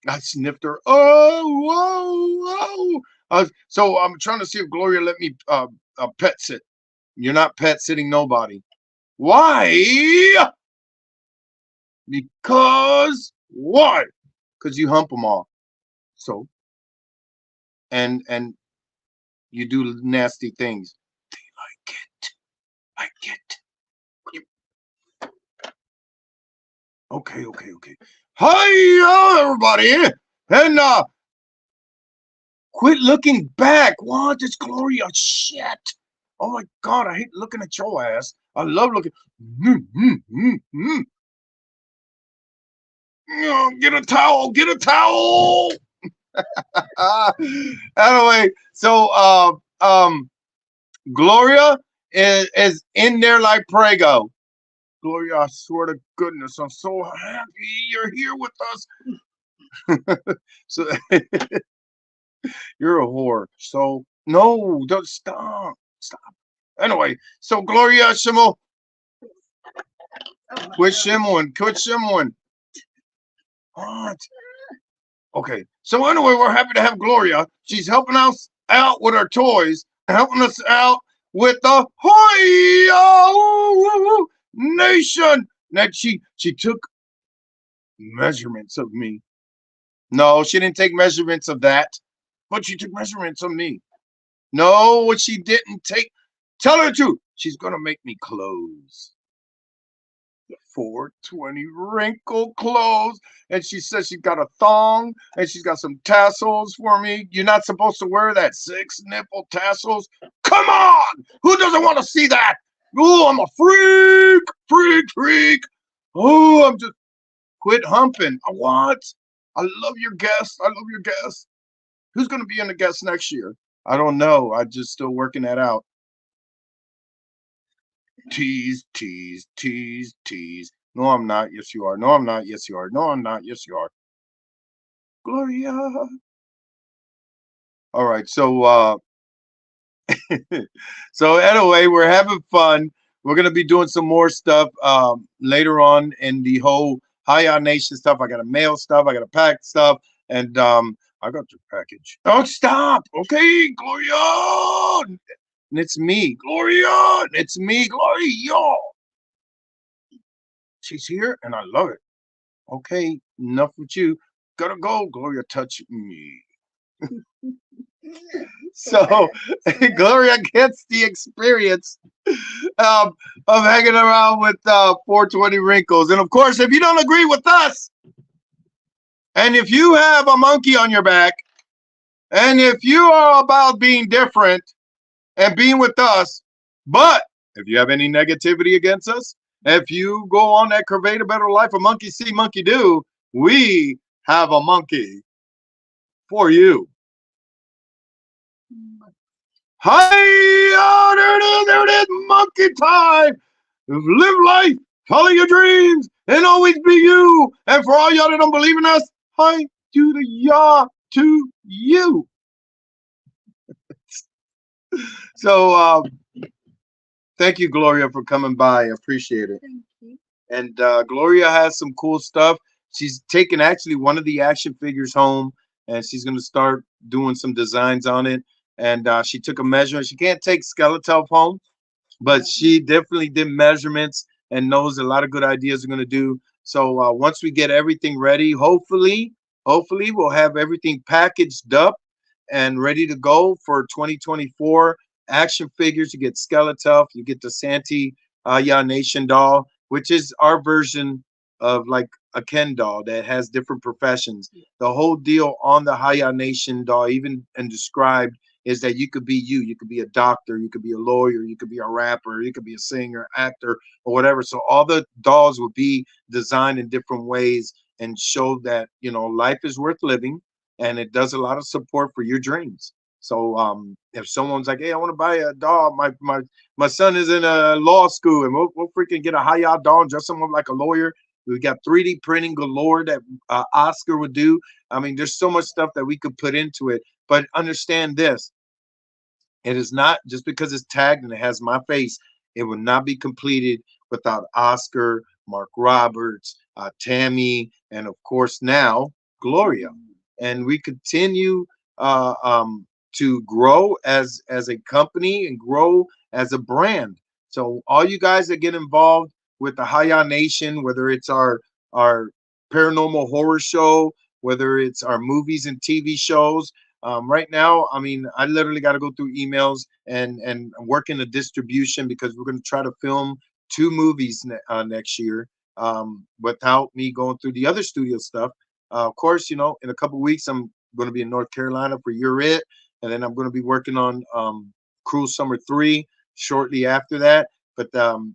I sniffed her. Oh, whoa, whoa. So I'm trying to see if Gloria let me pet sit. You're not pet sitting nobody. Why? Because why? Because you hump them all. So and you do nasty things. They like it. I get. Okay. Hi, everybody, and quit looking back. What? It's Gloria. Shit. Oh my God, I hate looking at your ass. I love looking. Get a towel. Get a towel. Anyway, so Gloria is in there like Prego. Gloria, I swear to goodness, I'm so happy you're here with us. So you're a whore. So no, don't stop. Anyway, so Gloria Shimo, quit shimmering. What? Okay. So anyway, we're happy to have Gloria. She's helping us out with our toys, helping us out with the Hiyah Nation. That she took measurements of me. No, she didn't take measurements of that, but she took measurements of me. No, what she didn't take. Tell her to. She's gonna make me clothes. 420 wrinkle clothes, and she says she's got a thong and she's got some tassels for me. You're not supposed to wear that 6 nipple tassels. Come on, who doesn't want to see that? Oh, I'm a freak. Oh, I'm just quit humping. What? I love your guests. Who's going to be in the guest next year? I don't know. I'm just still working that out. Tease. No, I'm not. Yes, you are. No, I'm not. Yes, you are. No, I'm not. Yes, you are. Gloria. All right. So, so anyway, we're having fun. We're gonna be doing some more stuff later on in the whole Hiyah Nation stuff. I got to mail stuff. I got to pack stuff, and I got your package. Oh, stop. Okay, Gloria. And it's me, Gloria. It's me, Gloria. She's here, and I love it. Okay, enough with you. Gotta go, Gloria. Touch me. So Gloria gets the experience um, of hanging around with 420 Wrinkles. And of course, if you don't agree with us, and if you have a monkey on your back, and if you are about being different and being with us, but if you have any negativity against us, if you go on that curve a better life, a monkey see, monkey do, we have a monkey for you. Hi, there it is, monkey time. Live life, follow your dreams, and always be you. And for all y'all that don't believe in us, hi to the yah to you. So thank you, Gloria, for coming by. I appreciate it. Thank you. And Gloria has some cool stuff. She's taken actually one of the action figures home, and she's going to start doing some designs on it. And she took a measurement. She can't take skeletal home, but she definitely did measurements and knows a lot of good ideas are going to do. So once we get everything ready, hopefully we'll have everything packaged up and ready to go for 2024 action figures. You get Skeletor, you get the Santi Hiyah Nation doll, which is our version of like a Ken doll that has different professions. The whole deal on the Hiyah Nation doll, even and described, is that you could be you. You could be a doctor, you could be a lawyer, you could be a rapper, you could be a singer, actor, or whatever. So all the dolls will be designed in different ways and show that, you know, life is worth living, and it does a lot of support for your dreams. So if someone's like, hey, I want to buy a doll, my son is in a law school, and we'll freaking get a Hiyah doll and dress him up like a lawyer. We got 3D printing galore that Oscar would do. I mean, there's so much stuff that we could put into it. But understand this: it is not just because it's tagged and it has my face. It will not be completed without Oscar, Mark Roberts, Tammy, and of course now Gloria. And we continue uh, um, to grow as a company and grow as a brand. So all you guys that get involved with the Hiyah Nation, whether it's our paranormal horror show, whether it's our movies and TV shows, right now, I mean, I literally got to go through emails and work in the distribution because we're going to try to film 2 movies next year without me going through the other studio stuff. Of course, you know, in a couple weeks, I'm going to be in North Carolina for You're It, and then I'm going to be working on Cruel Summer 3 shortly after that. But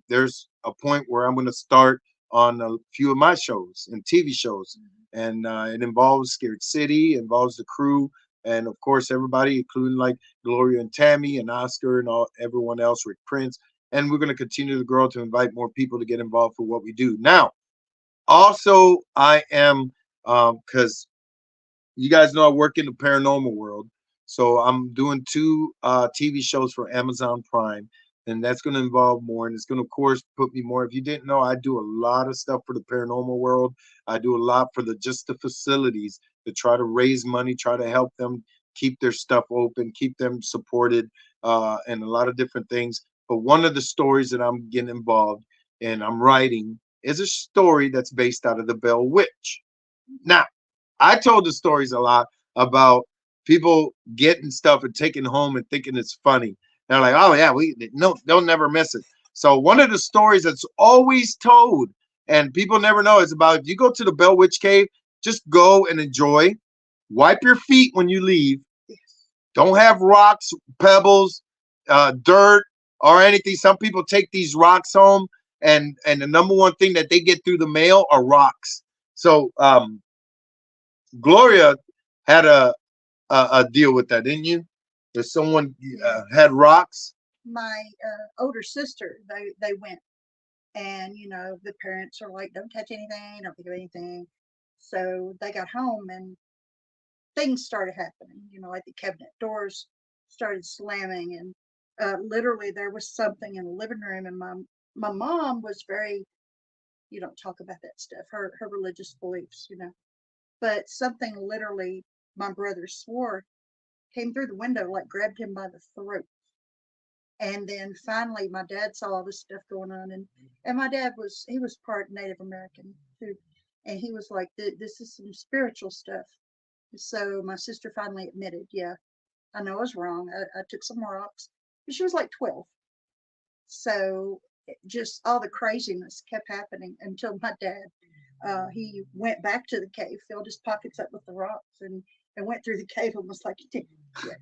there's a point where I'm going to start on a few of my shows and TV shows, and it involves Scared City, involves the crew, and of course everybody, including like Gloria and Tammy and Oscar and all everyone else, Rick Prince. And we're going to continue to grow to invite more people to get involved for what we do. Now, also, I am because you guys know I work in the paranormal world. So I'm doing 2 TV shows for Amazon Prime, and that's going to involve more. And it's going to, of course, put me more. If you didn't know, I do a lot of stuff for the paranormal world. I do a lot for the facilities to try to raise money, try to help them keep their stuff open, keep them supported, and a lot of different things. But one of the stories that I'm getting involved in, I'm writing, is a story that's based out of the Bell Witch. Now, I told the stories a lot about people getting stuff and taking home and thinking it's funny. They're like, oh yeah, we no, they'll never miss it. So one of the stories that's always told and people never know is about if you go to the Bell Witch Cave, just go and enjoy. Wipe your feet when you leave. Don't have rocks, pebbles, dirt, or anything. Some people take these rocks home, and the number one thing that they get through the mail are rocks. So Gloria had a deal with that, didn't you? If someone had rocks. My older sister, they went, and you know the parents are like, "Don't touch anything, don't think of anything." So they got home, and things started happening. You know, like the cabinet doors started slamming, and literally there was something in the living room. And my mom was very, you don't talk about that stuff. Her religious beliefs, you know. But something literally, my brother swore, came through the window, like grabbed him by the throat. And then finally, my dad saw all this stuff going on, and my dad he was part Native American too, and he was like, "This is some spiritual stuff." So my sister finally admitted, "Yeah, I know I was wrong. I took some rocks." But she was like 12, So just all the craziness kept happening until my dad, he went back to the cave, filled his pockets up with the rocks, and went through the cave and was like, yeah,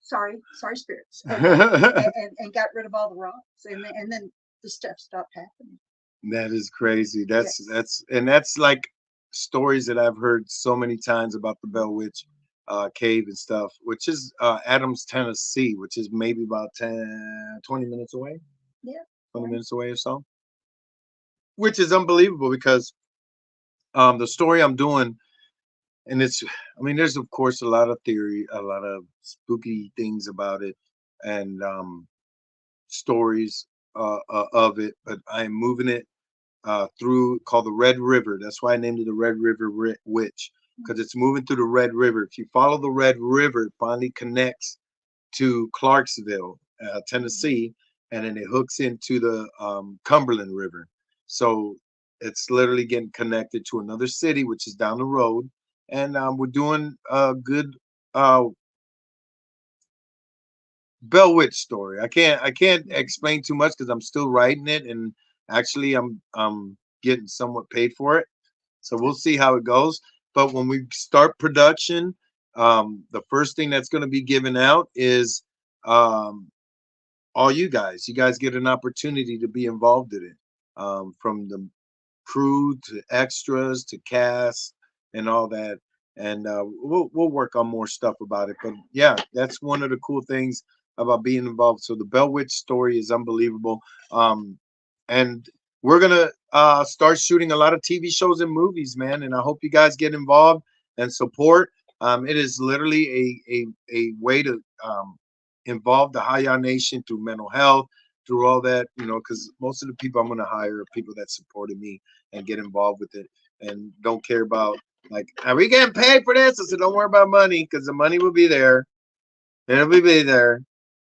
sorry, spirits, okay, and got rid of all the rocks, and then the stuff stopped happening. That is crazy. Yes. That's like stories that I've heard so many times about the Bell Witch cave and stuff, which is Adams, Tennessee, which is maybe about 20 minutes away, Yeah. 20 Yeah. minutes away or so, which is unbelievable because the story I'm doing, and I mean, there's of course a lot of theory, a lot of spooky things about it, and stories of it, but I'm moving it through called the Red River. That's why I named it the Red River Witch because it's moving through the Red River. If you follow the Red River, it finally connects to Clarksville, Tennessee, and then it hooks into the Cumberland River. So it's literally getting connected to another city, which is down the road. And we're doing a good uh, Bell Witch story. I can't explain too much because I'm still writing it, and actually I'm getting somewhat paid for it. So we'll see how it goes. But when we start production, the first thing that's going to be given out is um, all you guys. You guys get an opportunity to be involved in it, from the crew to extras to cast and all that. And we'll work on more stuff about it. But yeah, that's one of the cool things about being involved. So the Bell Witch story is unbelievable. And we're gonna start shooting a lot of TV shows and movies, man. And I hope you guys get involved and support. It is literally a way to involve the Hiyah Nation through mental health, through all that, because most of the people I'm going to hire are people that supported me and get involved with it and don't care about, like, are we getting paid for this? I said, don't worry about money because the money will be there. It'll be there.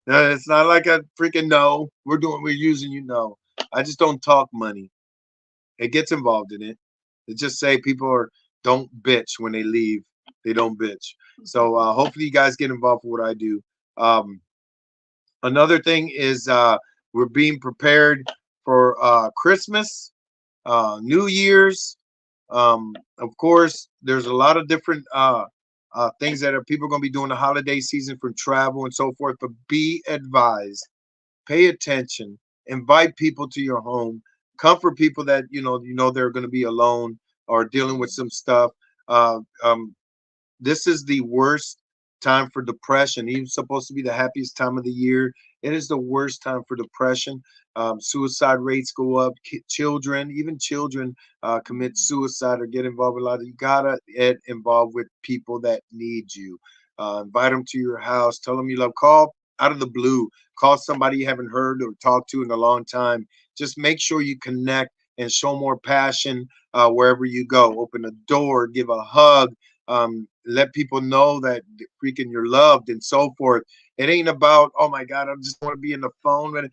No, it's not like a freaking no. We're using you. No, I just don't talk money. It gets involved in it. It just say people don't bitch when they leave. They don't bitch. So hopefully you guys get involved with what I do. Um, Another thing is we're being prepared for Christmas, New Year's. Of course, there's a lot of different things that are people going to be doing the holiday season for travel and so forth. But be advised, pay attention, invite people to your home, comfort people that you know they're going to be alone or dealing with some stuff. Uh, um, this is the worst time for depression. Even supposed to be the happiest time of the year. It is the worst time for depression. Suicide rates go up. Children, even children, commit suicide or get involved with a lot of. You gotta get involved with people that need you. Invite them to your house. Tell them you love. Call out of the blue. Call somebody you haven't heard or talked to in a long time. Just make sure you connect and show more passion wherever you go. Open a door, give a hug, let people know that freaking you're loved and so forth. It ain't about, oh my God, I just want to be in the phone. But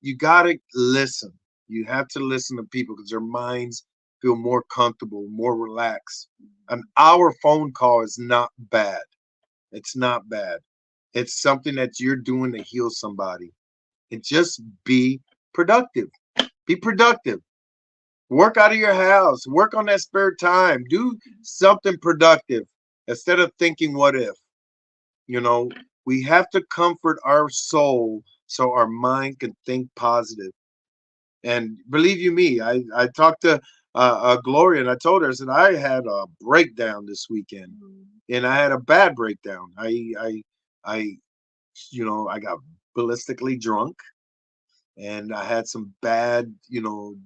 you gotta listen. You have to listen to people because their minds feel more comfortable, more relaxed. An hour phone call is not bad. It's not bad. It's something that you're doing to heal somebody. And just be productive. Be productive. Work out of your house. Work on that spare time. Do something productive instead of thinking what if. You know, we have to comfort our soul so our mind can think positive. And believe you me, I talked to Gloria and I told her, I said, I had a breakdown this weekend and I had a bad breakdown. I, I got ballistically drunk and I had some bad,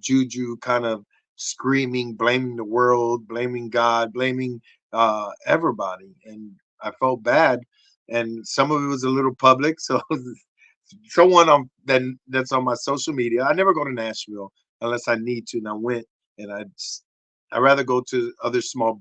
juju kind of screaming, blaming the world, blaming God, blaming everybody, and I felt bad. And some of it was a little public, so someone that's on my social media. I never go to Nashville unless I need to, and I went, and I rather go to other small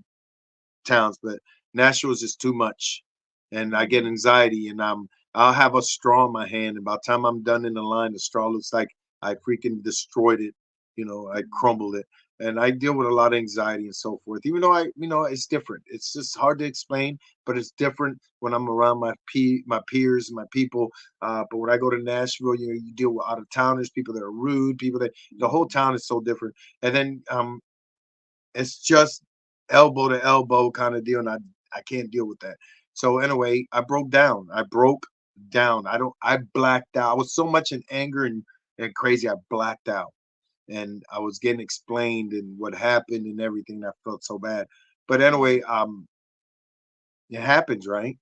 towns, but Nashville is just too much, and I get anxiety, and I'll have a straw in my hand, and by the time I'm done in the line, the straw looks like I freaking destroyed it. I crumbled it, and I deal with a lot of anxiety and so forth. Even though it's different. It's just hard to explain, but it's different when I'm around my peers, my people. But when I go to Nashville, you deal with out of towners, people that are rude, people that the whole town is so different. And then it's just elbow to elbow kind of deal, and I can't deal with that. So anyway, I broke down. I broke down. I blacked out. I was so much in anger and crazy. I blacked out, and I was getting explained and what happened and everything. I felt so bad. But anyway, it happens, right?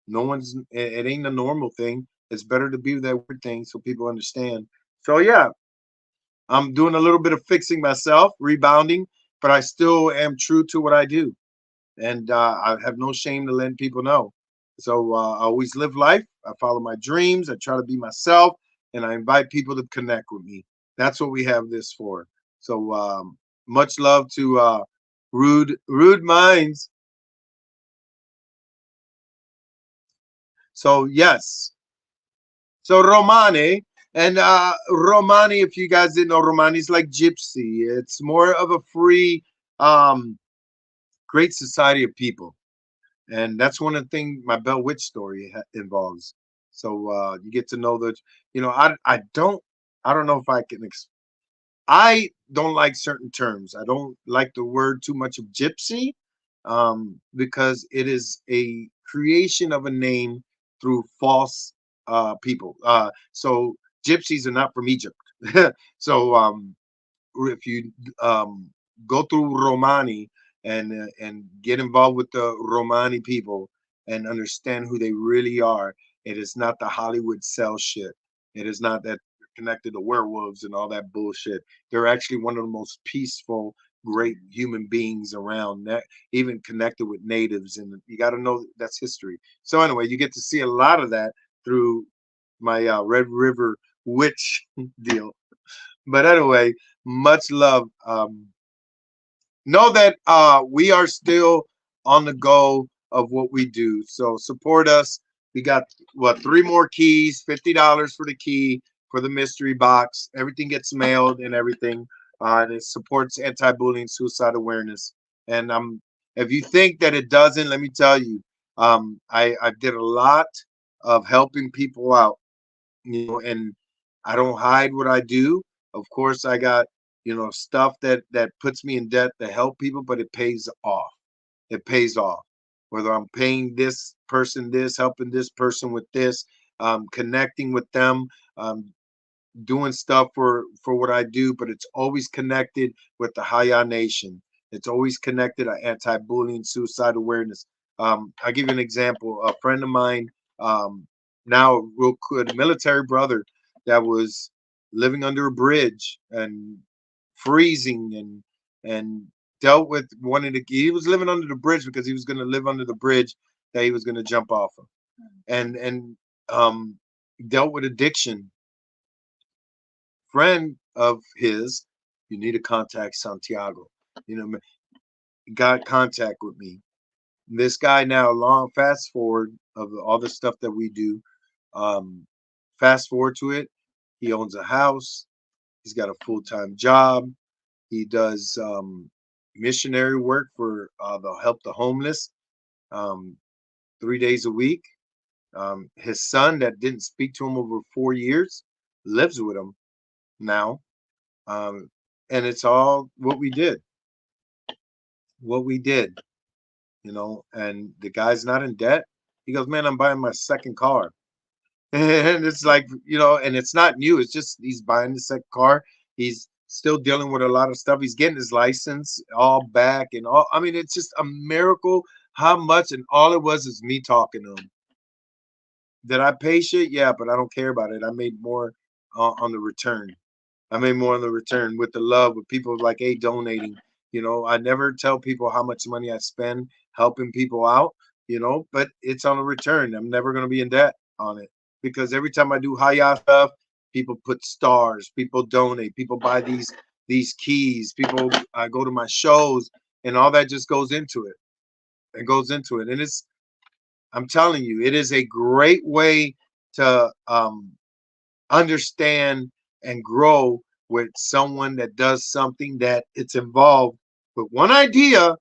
No one's. It ain't a normal thing. It's better to be that weird thing so people understand. So yeah, I'm doing a little bit of fixing myself, rebounding, but I still am true to what I do, and I have no shame to letting people know. So I always live life. I follow my dreams. I try to be myself, and I invite people to connect with me. That's what we have this for. So much love to Rude Minds. So yes. So Romani and Romani, if you guys didn't know, Romani is like Gypsy. It's more of a free, um, great society of people. And that's one of the things my Bell Witch story involves. So you get to know that I don't know if I can I don't like certain terms. I don't like the word too much of gypsy, because it is a creation of a name through false people. So gypsies are not from Egypt. So if you um, go through Romani and get involved with the Romani people and understand who they really are, it is not the Hollywood sell shit. It is not that they're connected to werewolves and all that bullshit. They're actually one of the most peaceful, great human beings around. That even connected with natives, and you got to know that's history. So anyway, you get to see a lot of that through my Red River witch deal. But anyway, much love. Know that we are still on the go of what we do. So support us. We got what, three more keys, $50 for the key for the mystery box. Everything gets mailed and everything. And it supports anti-bullying, suicide awareness. And if you think that it doesn't, let me tell you, I did a lot of helping people out, and I don't hide what I do. Of course, I got, stuff that puts me in debt to help people, but it pays off. It pays off. Whether I'm paying this person this, helping this person with this, connecting with them, um, doing stuff for what I do, but it's always connected with the Hiyah Nation. It's always connected to anti-bullying, suicide awareness. I'll give you an example. A friend of mine, um, now real good military brother that was living under a bridge and freezing and dealt with wanting to. He was living under the bridge because he was going to live under the bridge that he was going to jump off of, and um, dealt with addiction. Friend of his, you need to contact Santiago. You know, got contact with me. This guy now, long fast forward of all the stuff that we do, um, fast forward to it. He owns a house. He's got a full-time job. He does missionary work for the help the homeless, um, 3 days a week. His son, that didn't speak to him over 4 years, lives with him now. Um, and it's all what we did, what we did, and the guy's not in debt. He goes, man, I'm buying my second car. And it's like, and it's not new. It's just he's buying the second car. He's still dealing with a lot of stuff. He's getting his license all back and all. I mean, it's just a miracle how much. And all it was is me talking to him. Did I pay shit? Yeah, but I don't care about it. I made more on the return. I made more on the return with the love, with people like, hey, donating. I never tell people how much money I spend helping people out, but it's on the return. I'm never going to be in debt on it because every time I do Hiyah stuff, people put stars, people donate, people buy these keys, people go to my shows, and all that just goes into it. It goes into it. And I'm telling you, it is a great way to understand and grow with someone that does something that it's involved with one idea,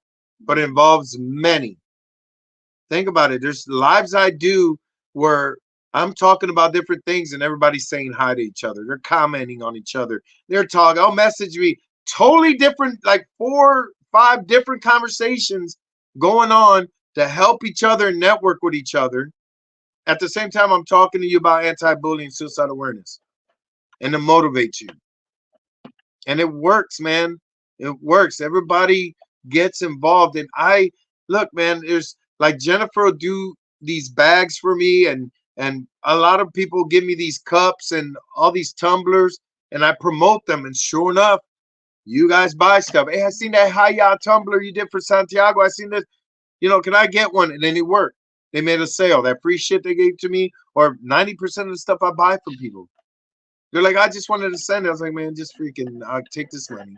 but involves many. Think about it. There's lives I do where I'm talking about different things and everybody's saying hi to each other. They're commenting on each other. They're talking. I'll message me totally different, like 4, 5 different conversations going on to help each other and network with each other. At the same time, I'm talking to you about anti-bullying, suicide awareness, and to motivate you. And it works, man. It works. Everybody gets involved. And I look, man, there's like Jennifer will do these bags for me, and a lot of people give me these cups and all these tumblers, and I promote them. And sure enough, you guys buy stuff. Hey, I seen that Hiyah tumbler you did for Santiago. I seen this. Can I get one? And then it worked. They made a sale. That free shit they gave to me, or 90% of the stuff I buy from people. They're like, I just wanted to send it. I was like, man, just freaking, I'll take this money.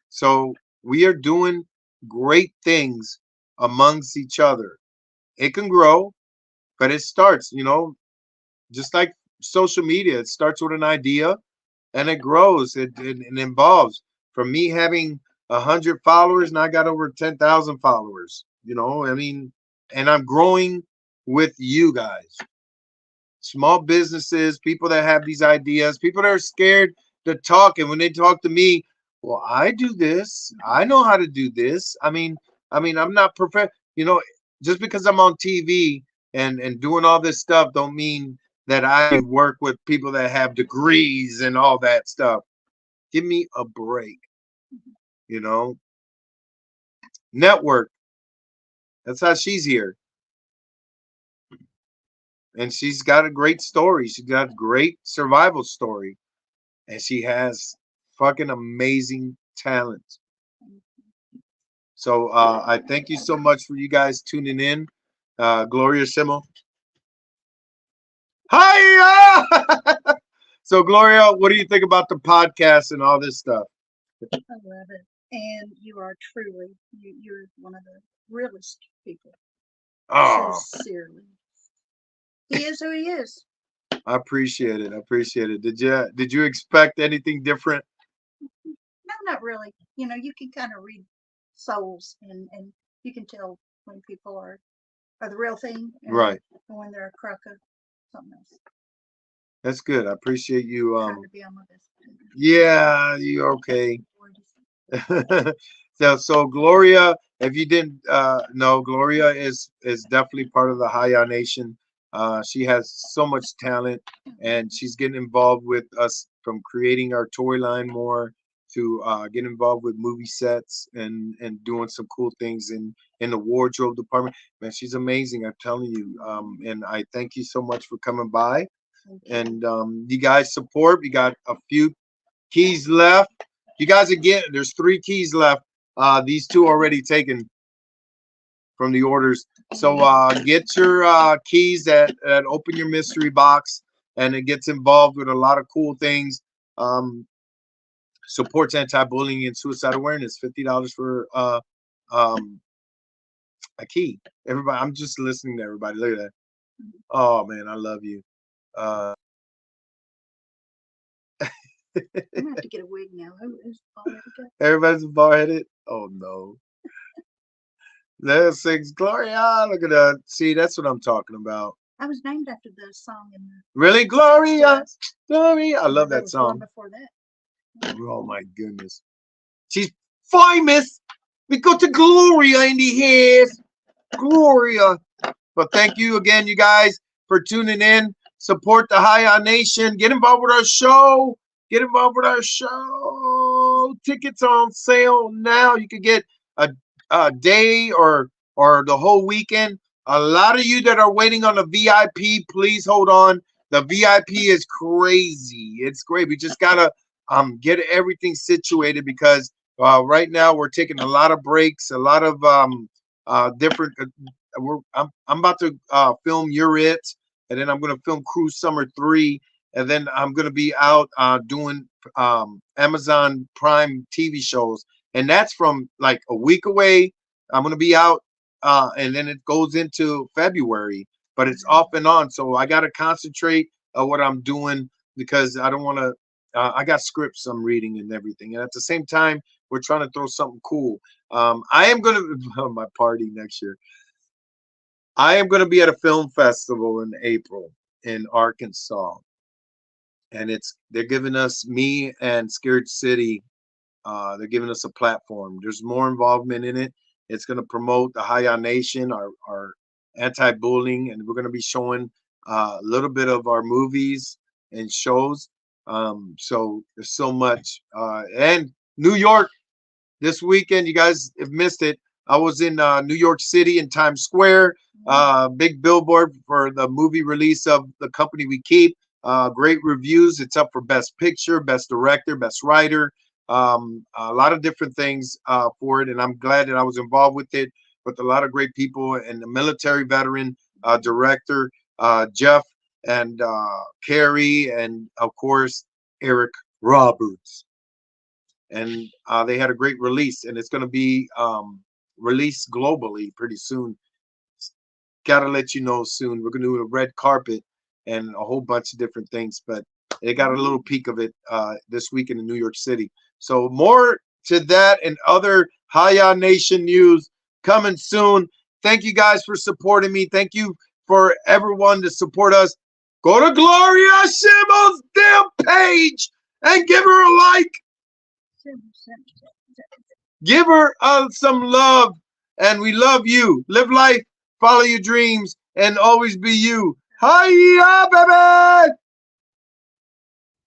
So we are doing great things amongst each other. It can grow, but it starts, just like social media. It starts with an idea and it grows. It involves. From me having 100 followers, and I got over 10,000 followers. And I'm growing with you guys. Small businesses, people that have these ideas, people that are scared to talk. And when they talk to me, well, I do this. I know how to do this. I'm not perfect. Just because I'm on TV and doing all this stuff don't mean that I work with people that have degrees and all that stuff. Give me a break. Network. That's how she's here. And she's got a great story. She's got a great survival story. And she has fucking amazing talent. So I thank you so much for you guys tuning in. Gloria Simo. Hi! So Gloria, what do you think about the podcast and all this stuff? I love it. And you are truly, you're one of the realest people. Oh, Sincerely. He is who he is. I appreciate it. I appreciate it. Did you expect anything different? No, not really. You can kind of read souls, and you can tell when people are the real thing, Right. and when they're a crook of something else. That's good. I appreciate you. Trying to be on my best. Yeah, you're okay. So Gloria, if you didn't know, Gloria is definitely part of the Hiyah Nation. She has so much talent, and she's getting involved with us from creating our toy line more to get involved with movie sets and doing some cool things in the wardrobe department. Man, she's amazing. I'm telling you. And I thank you so much for coming by. And you guys support. We got a few keys left. You guys again, there's 3 keys left. These 2 already taken from the orders. So get your keys at Open Your Mystery Box, and it gets involved with a lot of cool things. Supports anti-bullying and suicide awareness. $50 for a key. Everybody, I'm just listening to everybody. Look at that. Oh man, I love you. I'm gonna have to get a wig now. Who's Everybody's bald-headed. Oh no. There's 6 Gloria. Look at that. See, that's what I'm talking about. I was named after the song in the Really, Gloria, Gloria. I love that song. Before that. Oh my goodness, she's famous. We go to Gloria in the house, Gloria. But thank you again, you guys, for tuning in. Support the Hiyah Nation. Get involved with our show. Get involved with our show. Tickets on sale now. You can get a day or the whole weekend. A lot of you that are waiting on the VIP, please hold on. The VIP is crazy. It's great. We just gotta get everything situated because right now we're taking a lot of breaks, a lot of different. I'm about to film You're It, and then I'm gonna film Cruise Summer 3, and then I'm gonna be out doing Amazon Prime TV shows, and that's from like a week away. I'm gonna be out, and then it goes into February, but it's off and on. So I gotta concentrate on what I'm doing because I don't want to I got scripts I'm reading and everything, and at the same time, we're trying to throw something cool. I am gonna my party next year. I am gonna be at a film festival in April in Arkansas, and they're giving us me and Scared City. They're giving us a platform. There's more involvement in it. It's going to promote the Hiyah Nation, our anti-bullying, and we're going to be showing a little bit of our movies and shows. So there's so much. And New York this weekend, you guys have missed it. I was in New York City in Times Square. Big billboard for the movie release of The Company We Keep. Great reviews. It's up for Best Picture, Best Director, Best Writer. A lot of different things for it, and I'm glad that I was involved with it with a lot of great people and the military veteran director Jeff and Carrie, and of course Eric Roberts. And they had a great release, and it's going to be released globally pretty soon. Gotta let you know soon. We're gonna do a red carpet and a whole bunch of different things, but they got a little peek of it this weekend in New York City. So more to that and other Hiyah Nation news coming soon. Thank you guys for supporting me. Thank you for everyone to support us. Go to Gloria Shimmel's damn page and give her a like. Give her some love, and we love you. Live life, follow your dreams, and always be you. Hiya, baby!